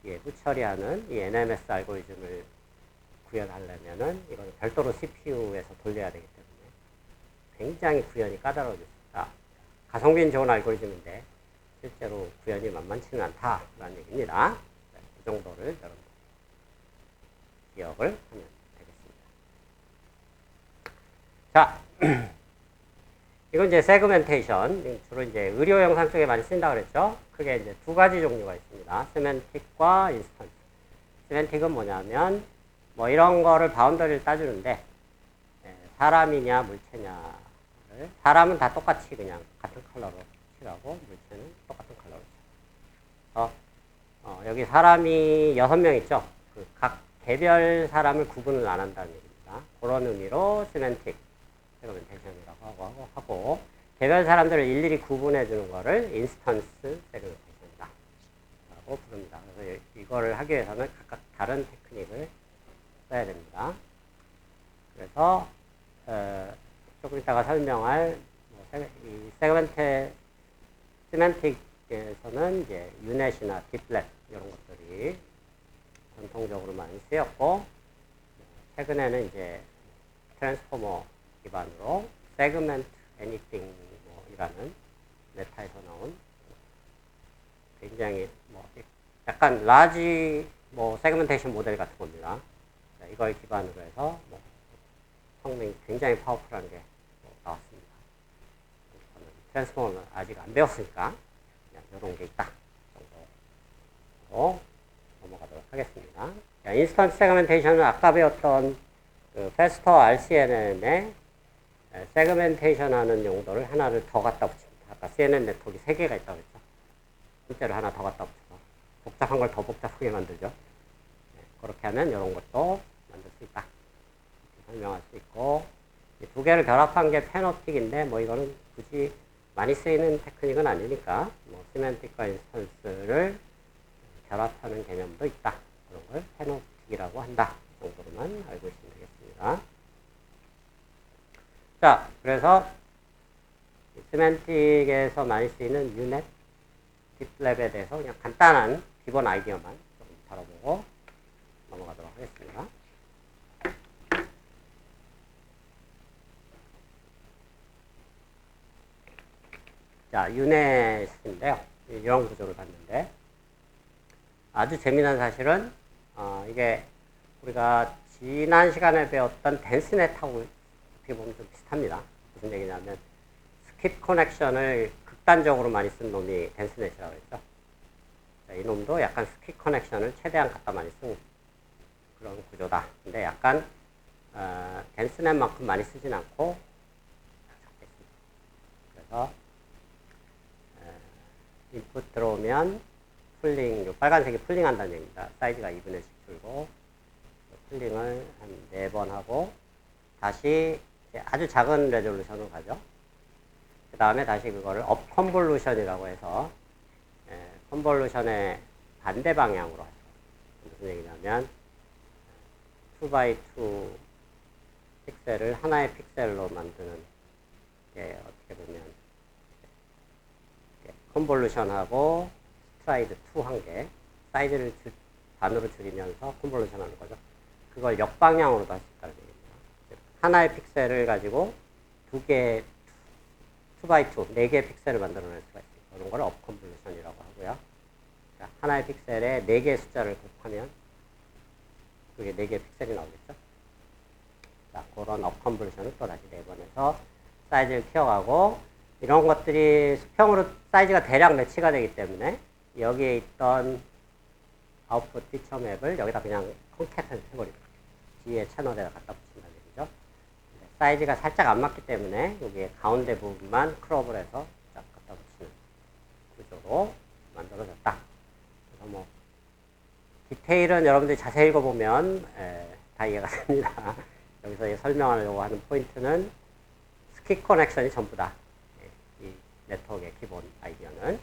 이 후처리하는 이 NMS 알고리즘을 구현하려면은 이걸 별도로 CPU에서 돌려야 되기 때문에 굉장히 구현이 까다로워질 수 있다. 가성비는 좋은 알고리즘인데 실제로 구현이 만만치는 않다라는 얘기입니다. 이 정도를 여러분 기억을 하면 되겠습니다. 자, 이건 이제 세그멘테이션, 주로 이제 의료 영상 쪽에 많이 쓴다 그랬죠. 크게 이제 두 가지 종류가 있습니다. 세멘틱과 인스턴트. 세멘틱은 뭐냐면 뭐 이런 거를 바운더리를 따주는데, 사람이냐 물체냐를, 사람은 다 똑같이 그냥 같은 컬러로 칠하고 물체는 똑같은 컬러로 칠하고. 여기 사람이 6명 있죠. 그 각 개별 사람을 구분을 안 한다는 얘기입니다. 그런 의미로 세멘틱 세그멘테이션이라고 하고, 개별 사람들을 일일이 구분해 주는 거를 인스턴스 세그멘테이션이다 라고 부릅니다. 그래서 이거를 하기 위해서는 각각 다른 테크닉을 써야 됩니다. 그래서 조금 이따가 설명할 이 세멘틱에서는 이제 유넷이나 딥랩 이런 것들이 전통적으로 많이 쓰였고, 최근에는 이제 트랜스포머 기반으로 세그멘트 애니띵 이라는 메타에서 나온 굉장히 약간 라지 세그멘테이션 모델 같은 겁니다. 이걸 기반으로 해서 성능이 굉장히 파워풀한 게 나왔습니다. 저는 트랜스포머는 아직 안 배웠으니까 그냥 이런 게 있다 정도로 넘어가도록 하겠습니다. 인스턴트 세그멘테이션은 아까 배웠던 그 페스터 RCNN의 세그멘테이션 하는 용도를 하나를 더 갖다 붙입니다. 아까 CNN 네트워크가 3개가 있다고 했죠. 실제로 하나 더 갖다 붙여서 복잡한 걸 더 복잡하게 만들죠. 그렇게 하면 이런 것도 만들 수 있다. 설명할 수 있고, 이 두 개를 결합한 게 페노틱인데 이거는 굳이 많이 쓰이는 테크닉은 아니니까 시멘틱과 인스턴스를 결합하는 개념도 있다. 그런 걸 페노틱이라고 한다. 정도로만 알고 있으면 되겠습니다. 자, 그래서 시멘틱에서 많이 쓰이는 유넷, 딥랩에 대해서 그냥 간단한 기본 아이디어만 조금 다뤄보고 넘어가도록 하겠습니다. 자, 유넷인데요. 이런 구조를 봤는데 아주 재미난 사실은 이게 우리가 지난 시간에 배웠던 댄스넷하고 어떻게 보면 좀 비슷합니다. 무슨 얘기냐면 스킵 커넥션을 극단적으로 많이 쓴 놈이 댄스넷이라고 했죠. 이 놈도 약간 스킵 커넥션을 최대한 갖다 많이 쓴 그런 구조다. 근데 약간 댄스넷만큼 많이 쓰진 않고 그래서 인풋 들어오면 풀링, 요 빨간색이 풀링 한다는 얘기입니다. 사이즈가 2분의 1씩 줄고 풀링을 한 4번 하고 다시 아주 작은 레졸루션으로 가죠. 그 다음에 다시 그거를 업 컨볼루션이라고 해서 컨볼루션의 반대 방향으로 하죠. 무슨 얘기냐면 2x2 픽셀을 하나의 픽셀로 만드는 게 어떻게 보면 컨볼루션하고 스트라이드 2 한 개, 사이즈를 반으로 줄이면서 컨볼루션 하는 거죠. 그걸 역방향으로도 할 수 있다는 얘기입니다. 하나의 픽셀을 가지고 2개, 2x2, 4개의 픽셀을 만들어낼 수가 있어요. 그런 걸 업 컨볼루션이라고 하고요. 자, 하나의 픽셀에 4개의 숫자를 곱하면 그게 4개의 픽셀이 나오겠죠. 자, 그런 업 컨볼루션을 또 다시 4번 해서 사이즈를 키워가고, 이런 것들이 수평으로 사이즈가 대략 매치가 되기 때문에 여기에 있던 아웃풋 피처 맵을 여기다 그냥 콘캣을 해버립니다. 뒤에 채널에 갖다 붙인다는 얘기죠. 사이즈가 살짝 안 맞기 때문에 여기에 가운데 부분만 크롭을 해서 딱 갖다 붙이는 구조로 만들어졌다. 그래서 뭐 디테일은 여러분들이 자세히 읽어보면 다 이해가 됩니다. 여기서 설명하려고 하는 포인트는 스킵 커넥션이 전부다. 이 네트워크의 기본 아이디어는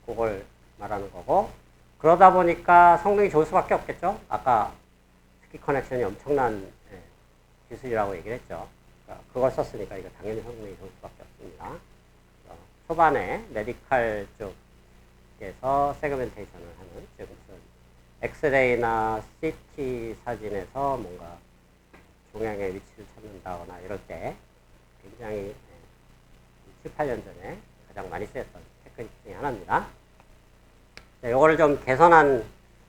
그걸 말하는 거고, 그러다 보니까 성능이 좋을 수밖에 없겠죠. 아까 스킵 커넥션이 엄청난 기술이라고 얘기를 했죠. 그러니까 그걸 썼으니까 이거 당연히 성능이 좋을 수밖에 없습니다. 초반에 메디칼 쪽에서 세그멘테이션을 하는, 즉 무슨 엑스레이나 CT 사진에서 뭔가 종양의 위치를 찾는다거나 이럴 때 굉장히 7, 8년 전에 가장 많이 쓰였던 테크닉 중에 하나입니다. 이거를 좀 개선한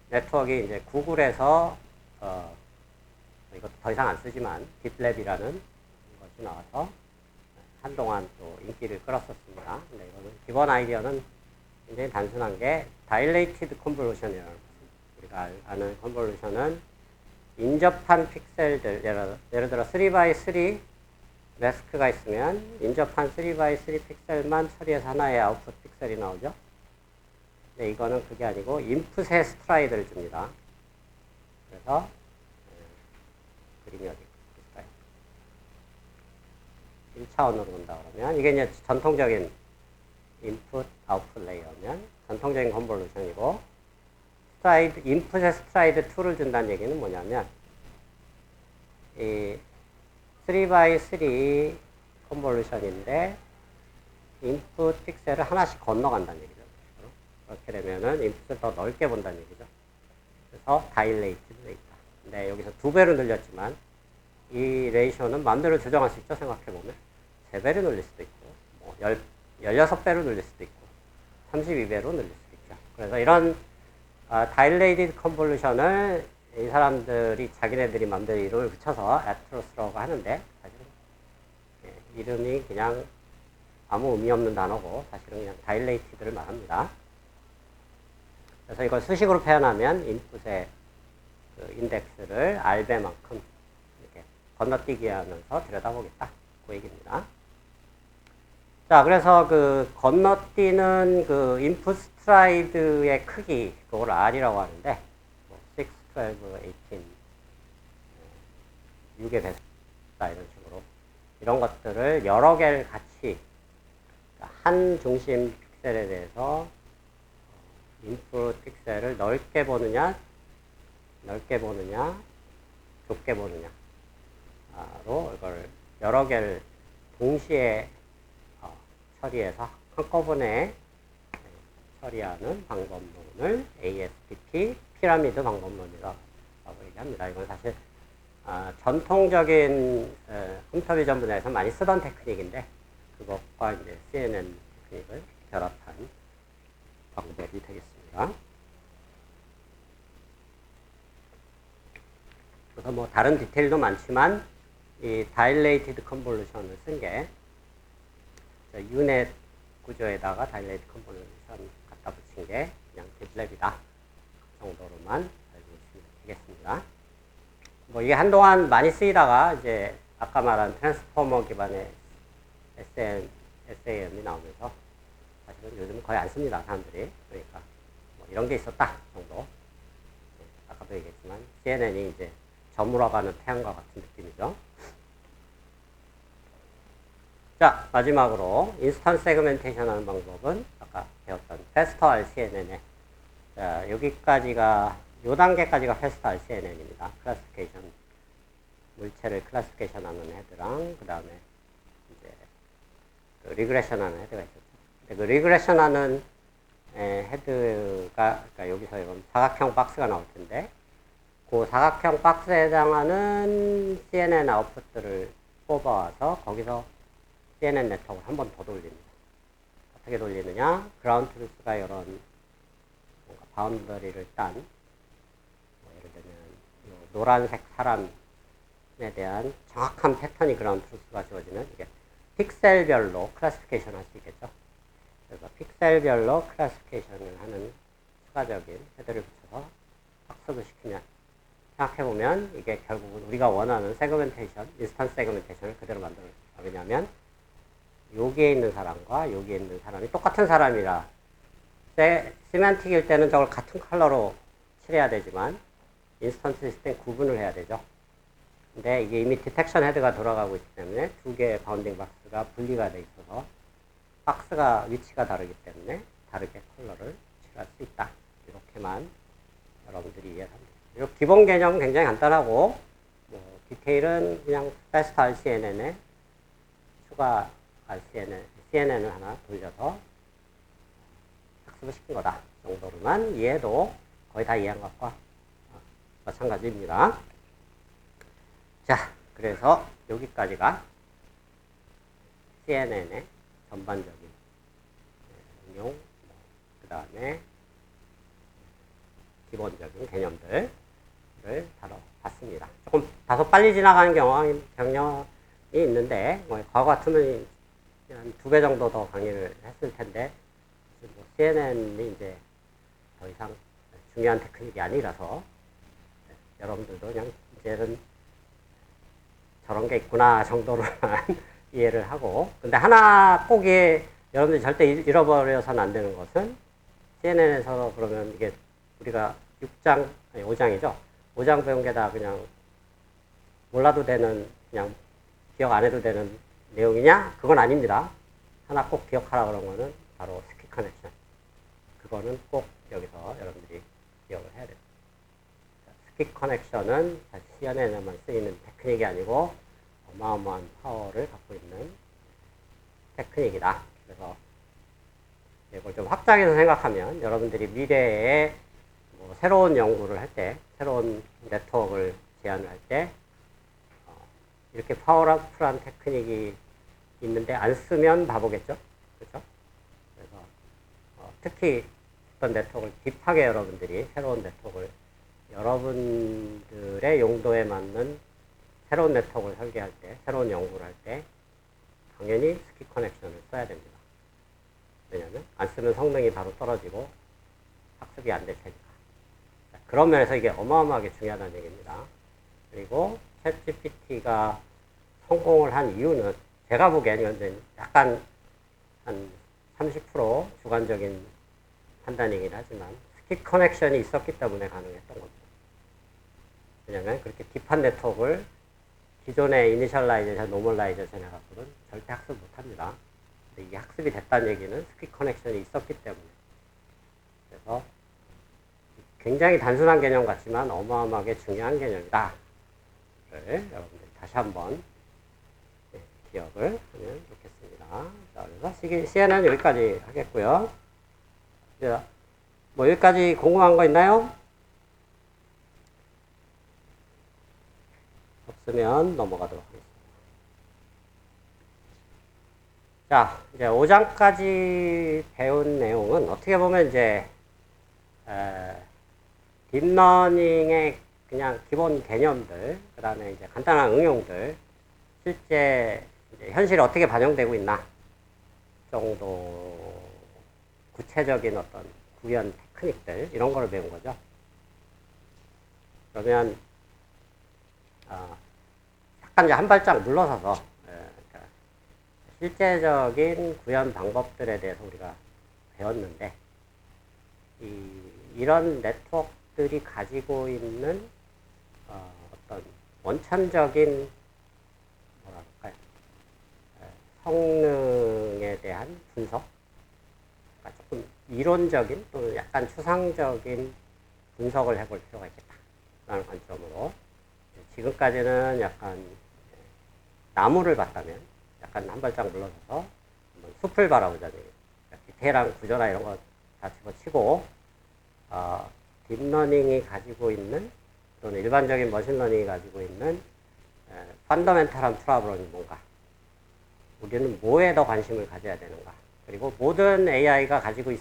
네트워크가 이제 구글에서 이것도 더 이상 안 쓰지만 딥랩이라는 것이 나와서 한동안 또 인기를 끌었었습니다. 근데 이거는 기본 아이디어는 굉장히 단순한 게 다일레이티드 컨볼루션이라는 거죠. 우리가 아는 컨볼루션은 인접한 픽셀들, 예를 들어 3x3 매스크가 있으면 인접한 3x3 픽셀만 처리해서 하나의 아웃풋 픽셀이 나오죠. 근데 이거는 그게 아니고 인풋에 스트라이드를 줍니다. 그래서 그림이 어디 있을까요? 1차원으로 본다 그러면 이게 이제 전통적인 인풋 아웃풋 레이어면 전통적인 컨볼루션이고, 스트라이드, 인풋에 스트라이드 2를 준다는 얘기는 뭐냐면 이 3x3 컨볼루션인데 인풋 픽셀을 하나씩 건너간다는 얘기죠. 그렇게 되면은 인풋을 더 넓게 본다는 얘기죠. 그래서 다일레이티드 레이터. 근데 여기서 2배로 늘렸지만 이 레이쇼는 마음대로 조정할 수 있죠. 생각해보면 3배로 늘릴 수도 있고 뭐 16배로 늘릴 수도 있고 32배로 늘릴 수도 있죠. 그래서 이런 다일레이티드 컨볼루션을 이 사람들이 자기네들이 마음대로 이름을 붙여서 애트로스라고 하는데, 사실은 이름이 그냥 아무 의미 없는 단어고 사실은 그냥 다일레이티드를 말합니다. 그래서 이걸 수식으로 표현하면 인풋의 그 인덱스를 R배만큼 이렇게 건너뛰기 하면서 들여다보겠다. 그 얘기입니다. 자, 그래서 그 건너뛰는 그 인풋 스트라이드의 크기, 그걸 R이라고 하는데, 6, 12, 18, 6의 배수다 이런 식으로 이런 것들을 여러 개를 같이 한 중심 픽셀에 대해서 인풋 픽셀을 넓게 보느냐, 좁게 보느냐로 이걸 여러 개를 동시에 처리해서 한꺼번에 처리하는 방법론을 ASPP, 피라미드 방법론이라고 얘기합니다. 이건 사실 전통적인 컴퓨터 분야에서 많이 쓰던 테크닉인데, 그것과 이제 CNN 테크닉을 결합한 방법이 되겠습니다. 그래서 뭐 다른 디테일도 많지만 이 다일레이티드 컨볼루션을 쓴 게 유넷 구조에다가 다일레이티드 컨볼루션 갖다 붙인 게 그냥 딥랩이다 정도로만 알고 있으면 되겠습니다. 뭐 이게 한동안 많이 쓰이다가 이제 아까 말한 트랜스포머 기반의 SAM이 나오면서 사실은 요즘은 거의 안 씁니다, 사람들이. 그러니까 뭐 이런 게 있었다 정도. 아까도 얘기했지만 CNN이 이제 저물어가는 태양과 같은 느낌이죠. 자, 마지막으로 인스턴스 세그멘테이션 하는 방법은 아까 배웠던 패스터 RCNN에, 자, 여기까지가, 요 단계까지가 패스터 RCNN입니다. 클래시피케이션, 물체를 클래시피케이션 하는 헤드랑, 그 다음에 이제 그 리그레션 하는 헤드가 있었죠. 근데 그 리그레션 하는 헤드가, 그러니까 여기서 이런 사각형 박스가 나올 텐데, 그 사각형 박스에 해당하는 CNN 아웃풋들을 뽑아와서 거기서 CNN 네트워크를 한 번 더 돌립니다. 어떻게 돌리느냐? 그라운드 트루스가 이런 뭔가 바운더리를 딴, 뭐 예를 들면 노란색 사람에 대한 정확한 패턴이 그라운드 트루스가 주어지는, 이게 픽셀별로 클래시피케이션 할 수 있겠죠. 그래서 픽셀별로 클래시피케이션을 하는 추가적인 헤드를 붙여서 학습을 시키면 생각해보면 이게 결국은 우리가 원하는 세그멘테이션, 인스턴스 세그멘테이션을 그대로 만들어요. 왜냐하면 여기에 있는 사람과 여기에 있는 사람이 똑같은 사람이라 시멘틱일 때는 저걸 같은 컬러로 칠해야 되지만 인스턴스 있을 땐 구분을 해야 되죠. 근데 이게 이미 디텍션 헤드가 돌아가고 있기 때문에 두 개의 바운딩 박스가 분리가 돼 있어서 박스가 위치가 다르기 때문에 다르게 컬러를 칠할 수 있다. 이렇게만 여러분들이 이해를 합니다. 이 기본 개념은 굉장히 간단하고 뭐 디테일은 그냥 베스트 RCNN에 추가 CNN을 하나 돌려서 학습을 시킨 거다 정도로만 이해도 거의 다 이해한 것과 마찬가지입니다. 자, 그래서 여기까지가 CNN의 전반적인 응용, 그 다음에 기본적인 개념들을 다뤄봤습니다. 조금 다소 빨리 지나가는 경향이 있는데 과거 같으면 한 2배 정도 더 강의를 했을 텐데 뭐 CNN이 이제 더 이상 중요한 테크닉이 아니라서 여러분들도 그냥 이제는 저런 게 있구나 정도로만 이해를 하고, 근데 하나 꼭 여러분들이 절대 잃어버려서는 안 되는 것은 CNN에서 그러면 이게 우리가 6장, 아니 5장이죠. 5장 배운 게 다 그냥 몰라도 되는, 그냥 기억 안 해도 되는 내용이냐? 그건 아닙니다. 하나 꼭 기억하라 그런 거는 바로 스키 커넥션. 그거는 꼭 여기서 여러분들이 기억을 해야 돼요. 스키 커넥션은 CNN에만 쓰이는 테크닉이 아니고 어마어마한 파워를 갖고 있는 테크닉이다. 그래서 이걸 좀 확장해서 생각하면 여러분들이 미래에 뭐 새로운 연구를 할 때, 새로운 네트워크를 제안을 할 때 이렇게 파워풀한 테크닉이 있는데 안 쓰면 바보겠죠? 그렇죠? 그래서 특히 어떤 네트워크를 딥하게 여러분들이 새로운 네트워크를 여러분들의 용도에 맞는 새로운 네트워크를 설계할 때, 새로운 연구를 할 때 당연히 스키 커넥션을 써야 됩니다. 왜냐하면 안 쓰면 성능이 바로 떨어지고 학습이 안 될 테니까. 그런 면에서 이게 어마어마하게 중요하다는 얘기입니다. 그리고 챗GPT가 성공을 한 이유는 제가 보기에는 약간 한 30% 주관적인 판단이긴 하지만 스키 커넥션이 있었기 때문에 가능했던 겁니다. 왜냐하면 그렇게 딥한 네트워크를 기존의 이니셜라이제이션, 노멀라이제이션 해갖고는 절대 학습 못합니다. 근데 이게 학습이 됐다는 얘기는 스키 커넥션이 있었기 때문에. 그래서 굉장히 단순한 개념 같지만 어마어마하게 중요한 개념이다. 여러분들이 다시 한번 기억을 하면 좋겠습니다. 자, 그래서 CN은 여기까지 하겠고요. 뭐 여기까지 궁금한 거 있나요? 없으면 넘어가도록 하겠습니다. 자, 이제 5장까지 배운 내용은 어떻게 보면 이제 딥러닝의 그냥 기본 개념들, 그 다음에 이제 간단한 응용들, 실제 이제 현실에 어떻게 반영되고 있나 정도 구체적인 어떤 구현 테크닉들, 이런 거를 배운 거죠. 그러면 약간 이제 한 발짝 물러서서 그러니까 실제적인 구현 방법들에 대해서 우리가 배웠는데 이런 네트워크들이 가지고 있는 어떤 원천적인 뭐랄까요, 성능에 대한 분석, 그러니까 조금 이론적인 또는 약간 추상적인 분석을 해볼 필요가 있겠다라는 관점으로 지금까지는 약간 나무를 봤다면 약간 한 발짝 물러서서 숲을 바라보자는 얘기예요. 디테일한 구조나 이런 거 다 집어치고 딥러닝이 가지고 있는 또는 일반적인 머신러닝이 가지고 있는 펀더멘탈한 트러블은 뭔가, 우리는 뭐에 더 관심을 가져야 되는가, 그리고 모든 AI가 가지고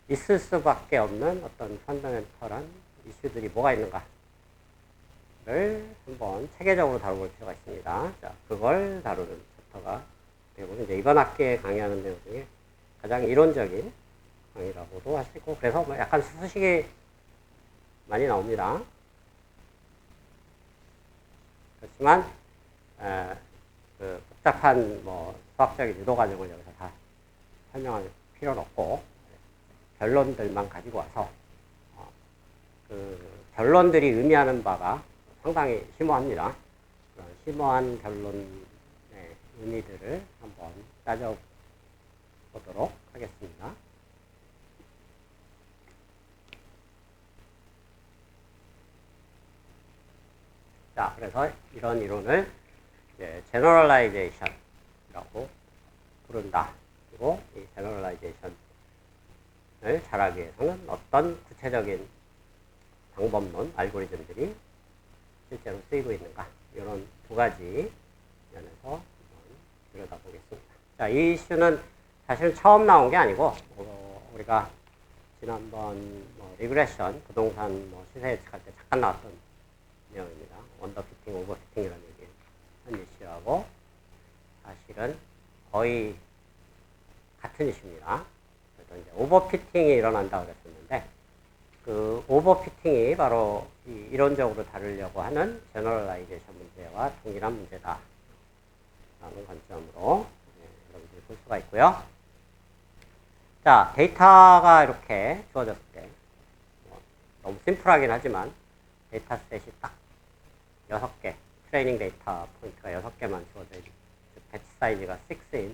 있을 수밖에 없는 어떤 펀더멘탈한 이슈들이 뭐가 있는가를 한번 체계적으로 다뤄볼 필요가 있습니다. 자, 그걸 다루는 챕터가 되고, 이제 이번 학기에 강의하는 내용 중에 가장 이론적인 강의라고도 할 수 있고, 그래서 뭐 약간 수식이 많이 나옵니다. 그렇지만 그 복잡한 뭐 수학적인 유도 과정을 여기서 다 설명할 필요는 없고 결론들만 가지고 와서 그 결론들이 의미하는 바가 상당히 심오합니다. 그런 심오한 결론의 의미들을 한번 따져보도록 하겠습니다. 자, 그래서 이런 이론을 generalization이라고 부른다. 그리고 이 generalization을 잘하기 위해서는 어떤 구체적인 방법론, 알고리즘들이 실제로 쓰이고 있는가. 이런 두 가지 면에서 들여다보겠습니다. 자, 이 이슈는 사실 처음 나온 게 아니고, 우리가 지난번 리그레션, 부동산 시세 예측할 때 잠깐 나왔던 내용입니다. 언더피팅, 오버피팅이라는 얘기 한 이슈하고 사실은 거의 같은 이슈입니다. 그래서 이제 오버피팅이 일어난다고 그랬었는데 그 오버피팅이 바로 이 이론적으로 다루려고 하는 제너럴라이제이션 문제와 동일한 문제다 라는 관점으로 여러분들이 볼 수가 있고요. 자, 데이터가 이렇게 주어졌을 때 너무 심플하긴 하지만 데이터셋이 딱 6개, 트레이닝 데이터 포인트가 6개만 주어져 있는 배치 사이즈가 6인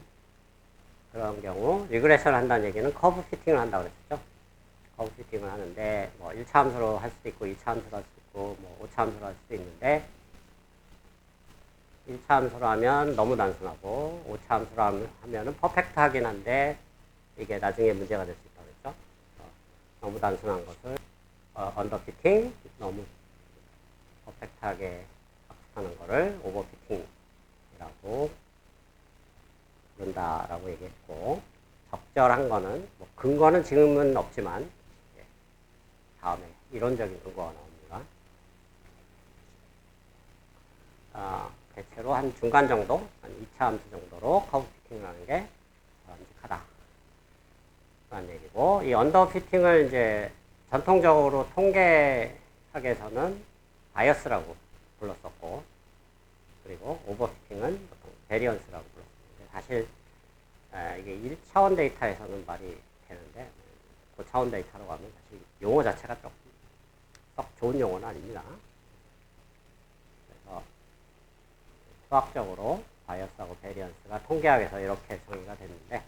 그런 경우 리그레션을 한다는 얘기는 커브 피팅을 한다고 그랬죠. 커브 피팅을 하는데 1차 함수로 할 수도 있고 2차 함수로 할 수도 있고 5차 함수로 할 수도 있는데 1차 함수로 하면 너무 단순하고 5차 함수로 하면은 퍼펙트하긴 한데 이게 나중에 문제가 될 수 있다고 그랬죠. 너무 단순한 것을 언더피팅, 너무 퍼펙트하게 학습하는 거를 오버피팅이라고 부른다라고 얘기했고, 적절한 거는 근거는 지금은 없지만 다음에 이론적인 근거가 나옵니다. 대체로 한 중간 정도, 한 2차 함수 정도로 커브 피팅을 하는 게 바람직하다 라는 얘기고, 이 언더피팅을 이제 전통적으로 통계학에서는 바이어스라고 불렀었고, 그리고 오버피팅은 보통 베리언스라고 불렀습니다. 사실 이게 1차원 데이터에서는 말이 되는데 고차원 데이터로 가면 사실 용어 자체가 조금 썩 좋은 용어는 아닙니다. 그래서 수학적으로 바이어스하고 베리언스가 통계학에서 이렇게 정의가 됐는데,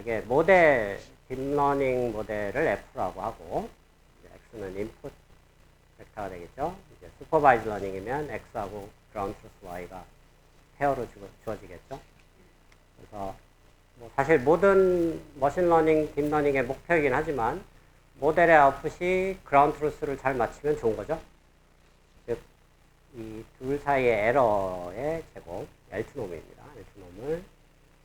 이게 모델, 딥러닝 모델을 F라고 하고, X는 인풋 벡터가 되겠죠. 이제 슈퍼바이즈 러닝이면 X하고 그라운드 트루스 Y가 페어로 주어지겠죠. 그래서 사실 모든 머신러닝, 딥러닝의 목표이긴 하지만 모델의 아웃풋이 그라운드 트루스를 잘 맞추면 좋은 거죠. 즉, 이 둘 사이의 에러의 제곱, 엘트놈입니다. 엘트놈을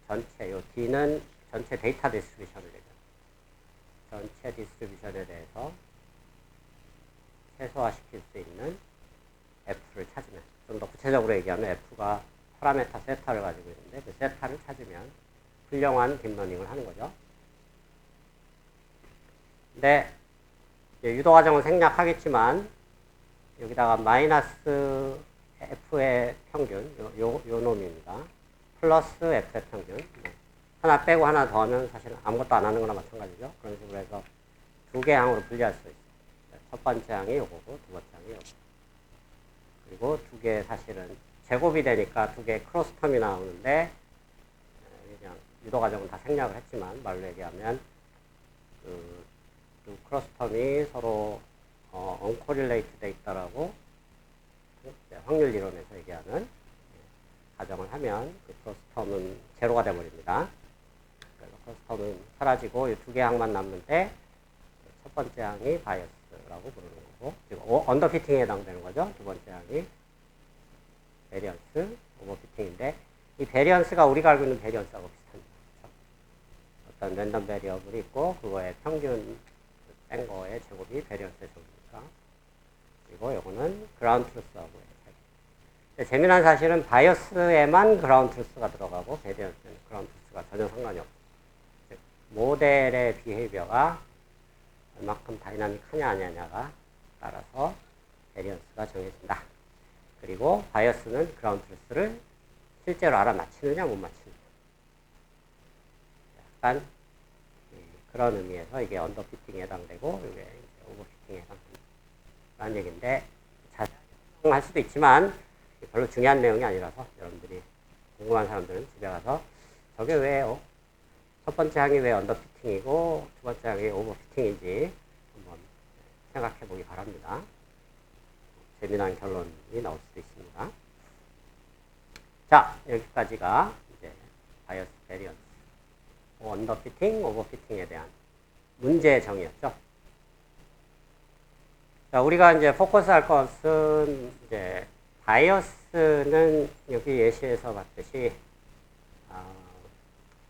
전체, 요 D는 전체 데이터 디스트리뷰션을 얘기합니다. 전체 디스트리뷰션에 대해서 최소화시킬 수 있는 F를 찾으면, 좀 더 구체적으로 얘기하면 F가 파라메타 세타를 가지고 있는데 그 세타를 찾으면 훌륭한 딥러닝을 하는 거죠. 근데 유도 과정은 생략하겠지만 여기다가 마이너스 F의 평균, 요 놈입니다. 플러스 F의 평균. 하나 빼고 하나 더하면 사실 아무것도 안 하는 거나 마찬가지죠. 그런 식으로 해서 두 개 항으로 분리할 수 있어요. 첫 번째 항이 요거고 두 번째 항이 요거. 그리고 두 개 사실은 제곱이 되니까 두 개 크로스 텀이 나오는데 그냥 유도 과정은 다 생략을 했지만 말로 얘기하면 두 크로스 텀이 서로 언코릴레이트 돼 있다라고 확률 이론에서 얘기하는 가정을 하면 그 크로스 텀은 제로가 돼버립니다. 그래서 크로스 텀은 사라지고 이 두 개 항만 남는데 첫 번째 항이 바이어스라고 부르는 거고, 그리고 언더피팅에 해당되는 거죠. 두 번째 항이 베리언스, 오버피팅인데 이 베리언스가 우리가 알고 있는 베리언스하고 비슷합니다. 그렇죠? 어떤 랜덤 베리어블이 있고 그거의 평균 뺀 거의 제곱이 베리언스의 제곱이니까. 그리고 이거는 그라운드 트루스하고의 차이. 재미난 사실은 바이어스에만 그라운드 트루스가 들어가고 베리언스에는 그라운드 트루스가 전혀 상관이 없어요. 즉 모델의 비헤이비어가 얼마큼 다이나믹하냐 아니냐가 따라서 베리언스가 정해진다. 그리고 바이어스는 그라운드 트루스를 실제로 알아맞히느냐 못 맞히느냐. 약간 그런 의미에서 이게 언더피팅에 해당되고 이게 오버피팅에 해당된다는 얘기인데 자세히 할 수도 있지만 별로 중요한 내용이 아니라서 여러분들이 궁금한 사람들은 집에 가서 저게 왜요? 첫 번째 항이 왜 언더피팅이고 두 번째 항이 오버피팅인지 한번 생각해 보기 바랍니다. 재미난 결론이 나올 수도 있습니다. 자, 여기까지가 이제 바이어스 베리언스, 언더피팅, 오버피팅에 대한 문제 정의였죠. 자, 우리가 이제 포커스 할 것은 이제 바이어스는 여기 예시에서 봤듯이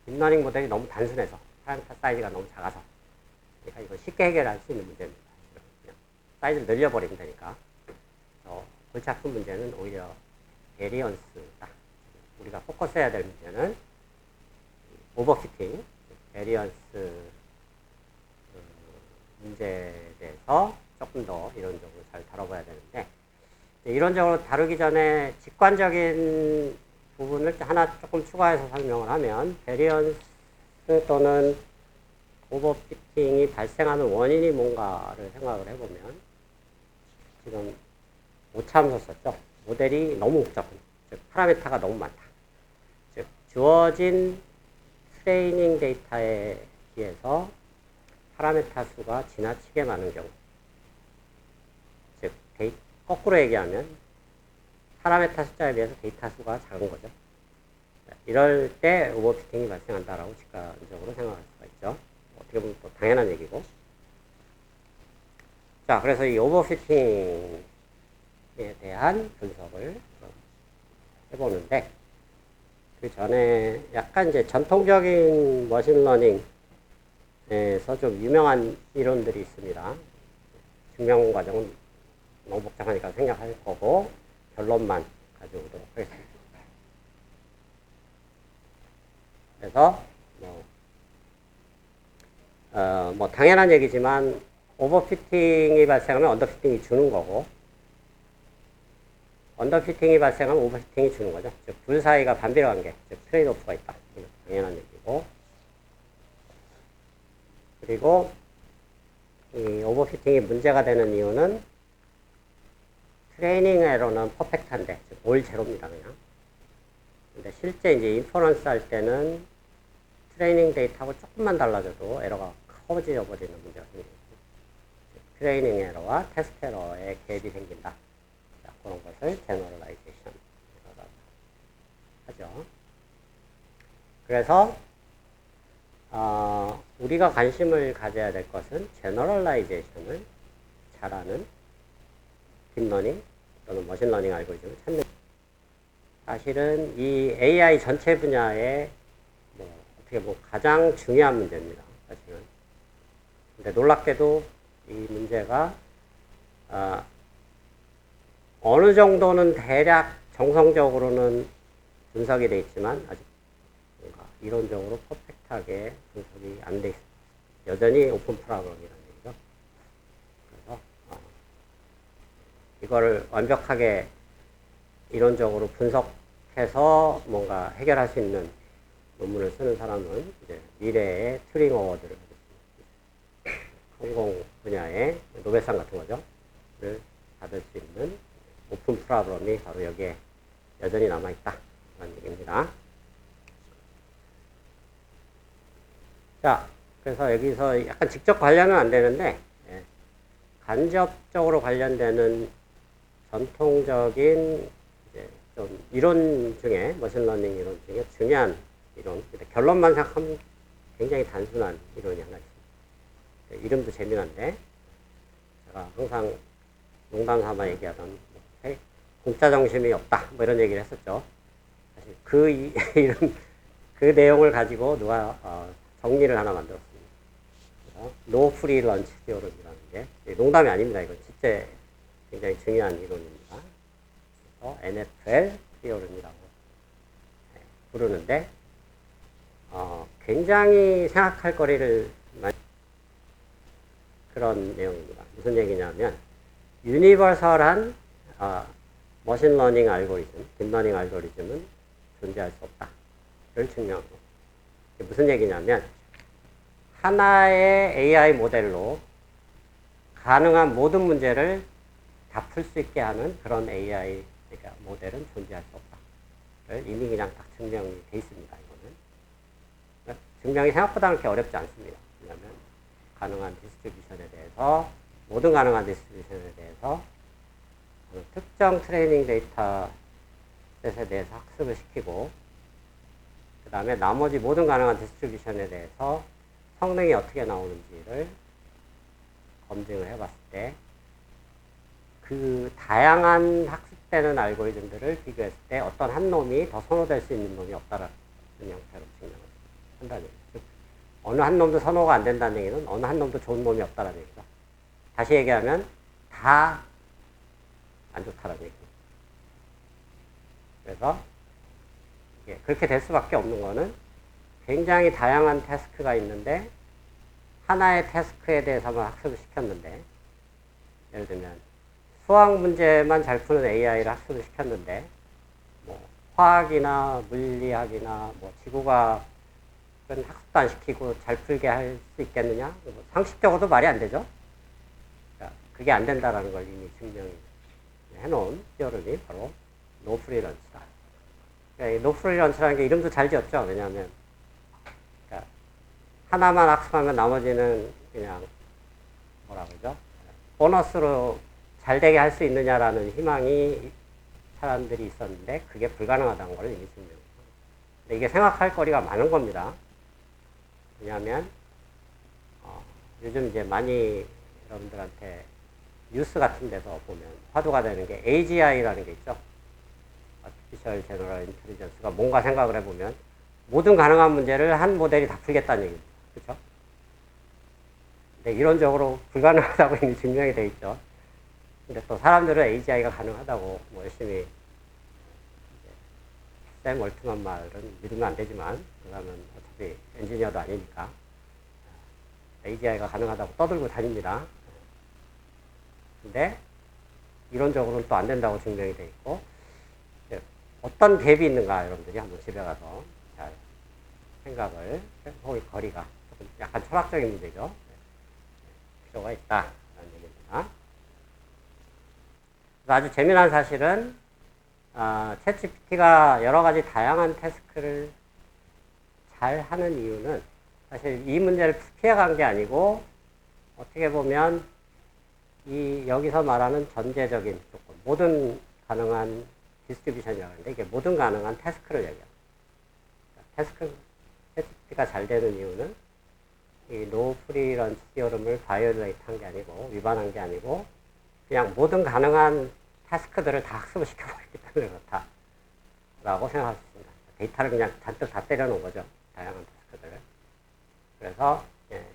딥러닝 모델이 너무 단순해서 파라미터 사이즈가 너무 작아서 그러니까 이거 쉽게 해결할 수 있는 문제입니다. 그냥 사이즈를 늘려버리면 되니까. 골치 아픈 문제는 오히려 베리언스다. 우리가 포커스해야 될 문제는 오버피팅, 베리언스 문제에 대해서 조금 더 이론적으로 잘 다뤄봐야 되는데 이론적으로 다루기 전에 직관적인 부분을 하나 조금 추가해서 설명을 하면 베리언스 또는 오버피팅이 발생하는 원인이 뭔가를 생각을 해보면 지금 오차함수 썼죠. 모델이 너무 복잡한, 즉 파라미터가 너무 많다. 즉 주어진 트레이닝 데이터에 비해서 파라미터 수가 지나치게 많은 경우, 즉 거꾸로 얘기하면 파라미터 숫자에 비해서 데이터 수가 작은 거죠. 이럴 때 오버피팅이 발생한다라고 직관적으로 생각할 수가 있죠. 어떻게 보면 또 당연한 얘기고. 자, 그래서 이 오버피팅에 대한 분석을 해보는데 그 전에 약간 이제 전통적인 머신러닝에서 좀 유명한 이론들이 있습니다. 증명 과정은 너무 복잡하니까 생략할 거고 결론만 가져오도록 하겠습니다. 그래서 뭐 당연한 얘기지만 오버피팅이 발생하면 언더피팅이 주는 거고 언더피팅이 발생하면 오버피팅이 주는 거죠. 즉 둘 사이가 반비례 관계, 즉 트레이드오프가 있다. 당연한 얘기고. 그리고 이 오버피팅이 문제가 되는 이유는 트레이닝 에러는 퍼펙트한데, 즉 올 제로입니다, 그냥. 근데 실제 이제 인퍼런스 할 때는 트레이닝 데이터하고 조금만 달라져도 에러가 커져져 버리는 문제가 생깁니다. 트레이닝 에러와 테스트 에러의 갭이 생긴다. 자, 그런 것을 제너럴라이제이션 하죠. 그래서 우리가 관심을 가져야 될 것은 제너럴라이제이션을 잘하는 딥러닝 또는 머신러닝 알고리즘을 찾는. 사실은 이 AI 전체 분야의 어떻게 보면 가장 중요한 문제입니다. 사실은. 근데 놀랍게도 이 문제가 어느 정도는 대략 정성적으로는 분석이 되어 있지만 아직 뭔가 이론적으로 퍼펙트하게 분석이 안 돼 있습니다. 여전히 오픈 프로그램이라는 얘기죠. 그래서 이거를 완벽하게 이론적으로 분석해서 뭔가 해결할 수 있는 논문을 쓰는 사람은 이제 미래의 튜링 어워드를 항공 분야의 노벨상 같은 거죠.를 받을 수 있는 오픈 프로그램이 바로 여기에 여전히 남아있다. 라는 얘기입니다. 자, 그래서 여기서 약간 직접 관련은 안 되는데, 간접적으로 관련되는 전통적인 이제 좀 이론 중에, 머신러닝 이론 중에 중요한 이론, 결론만 생각하면 굉장히 단순한 이론이 하나 있습니다. 이름도 재미난데, 제가 항상 농담 삼아 얘기하던, 공짜 정신이 없다, 뭐 이런 얘기를 했었죠. 사실 그 이름, 그 내용을 가지고 누가 정리를 하나 만들었습니다. No Free Lunch Theorem이라는 게 농담이 아닙니다. 이건 실제 굉장히 중요한 이론입니다. NFL Theorem이라고 부르는데 굉장히 생각할 거리를 많이 그런 내용입니다. 무슨 얘기냐면 유니버설한 머신러닝 알고리즘, 딥러닝 알고리즘은 존재할 수 없다를 증명하고, 이게 무슨 얘기냐면 하나의 AI 모델로 가능한 모든 문제를 다 풀 수 있게 하는 그런 AI 그러니까 모델은 존재할 수 없다를 이미 그냥 딱 증명이 돼 있습니다. 이거는 그러니까 증명이 생각보다 그렇게 어렵지 않습니다. 왜냐하면 가능한 디스트리뷰션에 대해서 모든 가능한 디스트리뷰션에 대해서 특정 트레이닝 데이터셋에 대해서 학습을 시키고 그 다음에 나머지 모든 가능한 디스트리뷰션에 대해서 성능이 어떻게 나오는지를 검증을 해봤을 때 그 다양한 학습되는 알고리즘들을 비교했을 때 어떤 한 놈이 더 선호될 수 있는 놈이 없다라는 형태로 증명을 한다는 얘기죠. 즉 어느 한 놈도 선호가 안 된다는 얘기는 어느 한 놈도 좋은 놈이 없다라는 얘기죠. 다시 얘기하면 다 안 좋다라는 얘기죠. 그래서 그렇게 될 수밖에 없는 거는 굉장히 다양한 태스크가 있는데 하나의 태스크에 대해서만 학습을 시켰는데 예를 들면 수학 문제만 잘 푸는 AI를 학습을 시켰는데 뭐 화학이나 물리학이나 뭐 지구과학은 학습도 안 시키고 잘 풀게 할 수 있겠느냐? 뭐 상식적으로도 말이 안 되죠. 그러니까 그게 안 된다라는 걸 이미 증명해놓은 티어름이 바로 노프리런치다. 그러니까 노프리런치라는 게 이름도 잘 지었죠. 왜냐하면 그러니까 하나만 학습하면 나머지는 그냥 뭐라 그러죠? 보너스로 잘 되게 할 수 있느냐라는 희망이 사람들이 있었는데 그게 불가능하다는 걸 이미 증명해요. 근데 이게 생각할 거리가 많은 겁니다. 왜냐하면 요즘 이제 많이 여러분들한테 뉴스 같은 데서 보면 화두가 되는 게 AGI라는 게 있죠. Artificial General Intelligence가 뭔가 생각을 해보면 모든 가능한 문제를 한 모델이 다 풀겠다는 얘기입니다. 그렇죠? 근데 이론적으로 불가능하다고 이미 증명이 돼 있죠. 근데 또 사람들은 AGI가 가능하다고 뭐 열심히 샘 월트만 말은 믿으면 안 되지만 그 사람은 어차피 엔지니어도 아니니까 AGI가 가능하다고 떠들고 다닙니다. 근데 이론적으로는 또 안 된다고 증명이 돼 있고 어떤 갭이 있는가 여러분들이 한번 집에 가서 잘 생각을 거리가 조금 약간 철학적인 문제죠. 필요가 있다라는 얘기입니다. 아주 재미난 사실은 챗GPT가 여러 가지 다양한 태스크를 잘 하는 이유는 사실 이 문제를 피해간 게 아니고 어떻게 보면 여기서 말하는 전제적인 조건, 모든 가능한 디스트리뷰션이라고 하는데 이게 모든 가능한 태스크를 얘기합니다. 태스크 챗GPT가 잘 되는 이유는 이 노 프리런치 티어름을 바이올레이트 한 게 아니고 위반한 게 아니고 그냥 모든 가능한 태스크들을 다 학습을 시켜버렸기 때문에 그렇다라고 생각할 수 있습니다. 데이터를 그냥 잔뜩 다 때려놓은 거죠. 다양한 태스크들을. 그래서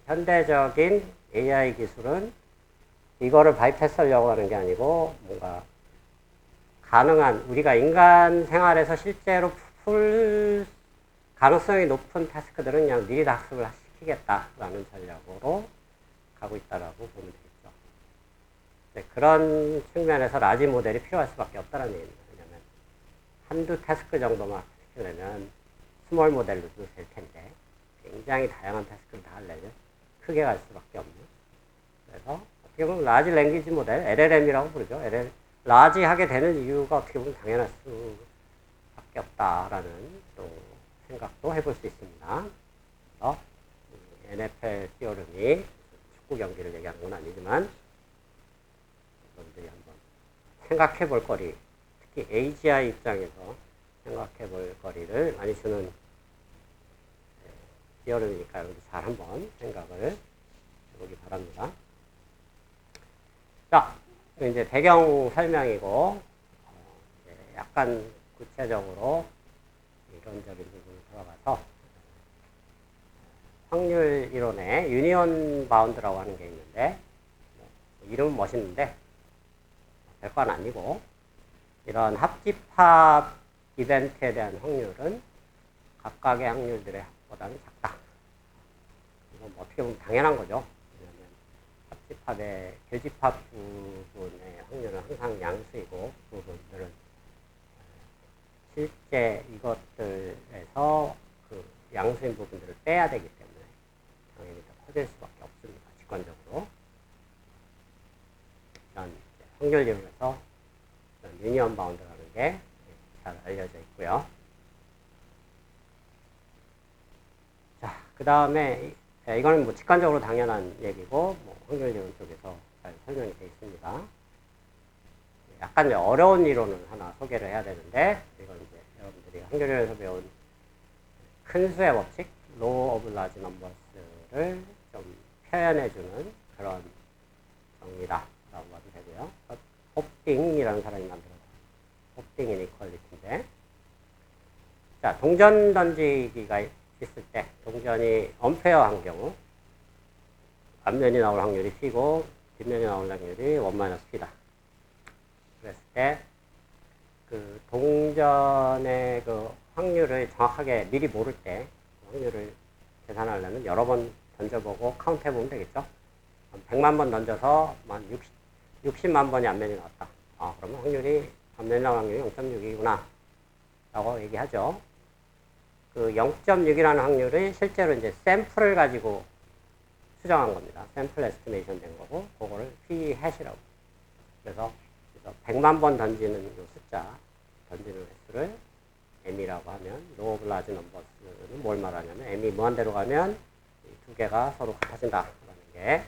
현대적인 AI 기술은 이거를 바이패스하려고 하는 게 아니고 뭔가 가능한 우리가 인간 생활에서 실제로 풀 가능성이 높은 태스크들은 그냥 미리 다 학습을 시키겠다라는 전략으로 가고 있다라고 보면 되겠죠. 그런 측면에서 라지 모델이 필요할 수밖에 없다는 얘기입니다. 왜냐하면 한두 태스크 정도만 시키려면 스몰 모델로도 될 텐데 굉장히 다양한 태스크를 다 하려면 크게 갈 수밖에 없는. 그래서 어떻게 보면 라지 랭귀지 모델, LLM이라고 부르죠. 라지 하게 되는 이유가 어떻게 보면 당연할 수밖에 없다라는 또 생각도 해볼 수 있습니다. 그래서 NFL 티어름이 축구 경기를 얘기하는 건 아니지만 여러분들이 한번 생각해 볼 거리, 특히 AGI 입장에서 생각해 볼 거리를 많이 주는 티어름이니까 여러분들 잘 한번 생각을 해보기 바랍니다. 자, 이제 배경 설명이고 약간 구체적으로 이론적인 부분을 들어가서 확률 이론에 유니온 바운드라고 하는 게 있는데 이름은 멋있는데 별건 아니고 이런 합집합 이벤트에 대한 확률은 각각의 확률들의 합보다는 작다. 이건 뭐 어떻게 보면 당연한 거죠. 왜냐하면 합집합의 교집합 부분의 확률은 항상 양수이고 그 부분들은 실제 이것들에서 그 양수인 부분들을 빼야 되기 때문에 당연히 더 커질 수밖에 없습니다. 직관적으로. 이런 확률 이론에서 유니언 바운드라는 게 잘 알려져 있고요. 자, 그 다음에 이거는 뭐 직관적으로 당연한 얘기고 뭐 확률 이론 쪽에서 잘 설명이 되어 있습니다. 약간 어려운 이론을 하나 소개를 해야 되는데 이건 이제 여러분들이 확률 이론에서 배운 큰 수의 법칙, law of large numbers를 좀 표현해주는 그런 정리다라고 봐도 되고요. 호핑이라는 사람이 만들어서 호핑 이니퀄리티인데, 자, 동전 던지기가 있을 때 동전이 언페어한 경우 앞면이 나올 확률이 P고 뒷면이 나올 확률이 1-P다. 그랬을 때 그 동전의 그 확률을 정확하게 미리 모를 때 확률을 계산하려면 여러 번 던져보고 카운트해보면 되겠죠. 100만 번 던져서 60만 번이 앞면이 나왔다. 그러면 확률이 앞면이 나올 확률이 0.6이구나 라고 얘기하죠. 그 0.6이라는 확률은 실제로 이제 샘플을 가지고 수정한 겁니다. 샘플 에스티메이션 된 거고, 그거를 P 해시라고. 그래서 100만 번 던지는 이 숫자, 던지는 횟수를 M이라고 하면, law of large numbers는 뭘 말하냐면, M이 무한대로 가면 이 두 개가 서로 같아진다라는 게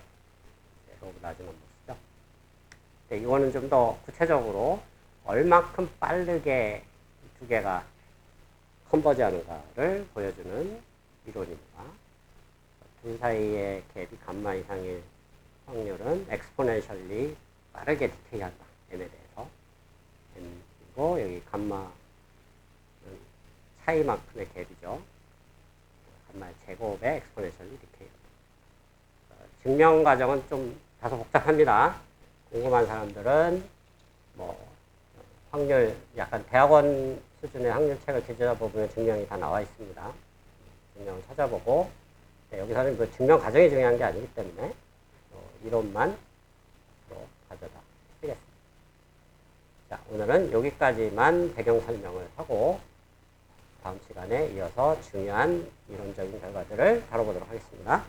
law of large numbers죠. 이거는 좀 더 구체적으로 얼만큼 빠르게 두 개가 컨버지하는가를 보여주는 이론입니다. 둘 사이의 갭이 감마 이상일 확률은 엑스포넨셜리 빠르게 디케이한다. M에 대해서. M이고 여기 감마는 차이만큼의 갭이죠. 감마의 제곱의 엑스포넨셜리 디케이. 증명 과정은 좀 다소 복잡합니다. 궁금한 사람들은 뭐 확률 약간 대학원 수준의 확률책을 뒤져보면 증명이 다 나와 있습니다. 증명을 찾아보고, 여기서는 그 증명 과정이 중요한 게 아니기 때문에 이론만 가져다 쓰겠습니다. 자, 오늘은 여기까지만 배경 설명을 하고 다음 시간에 이어서 중요한 이론적인 결과들을 다뤄보도록 하겠습니다.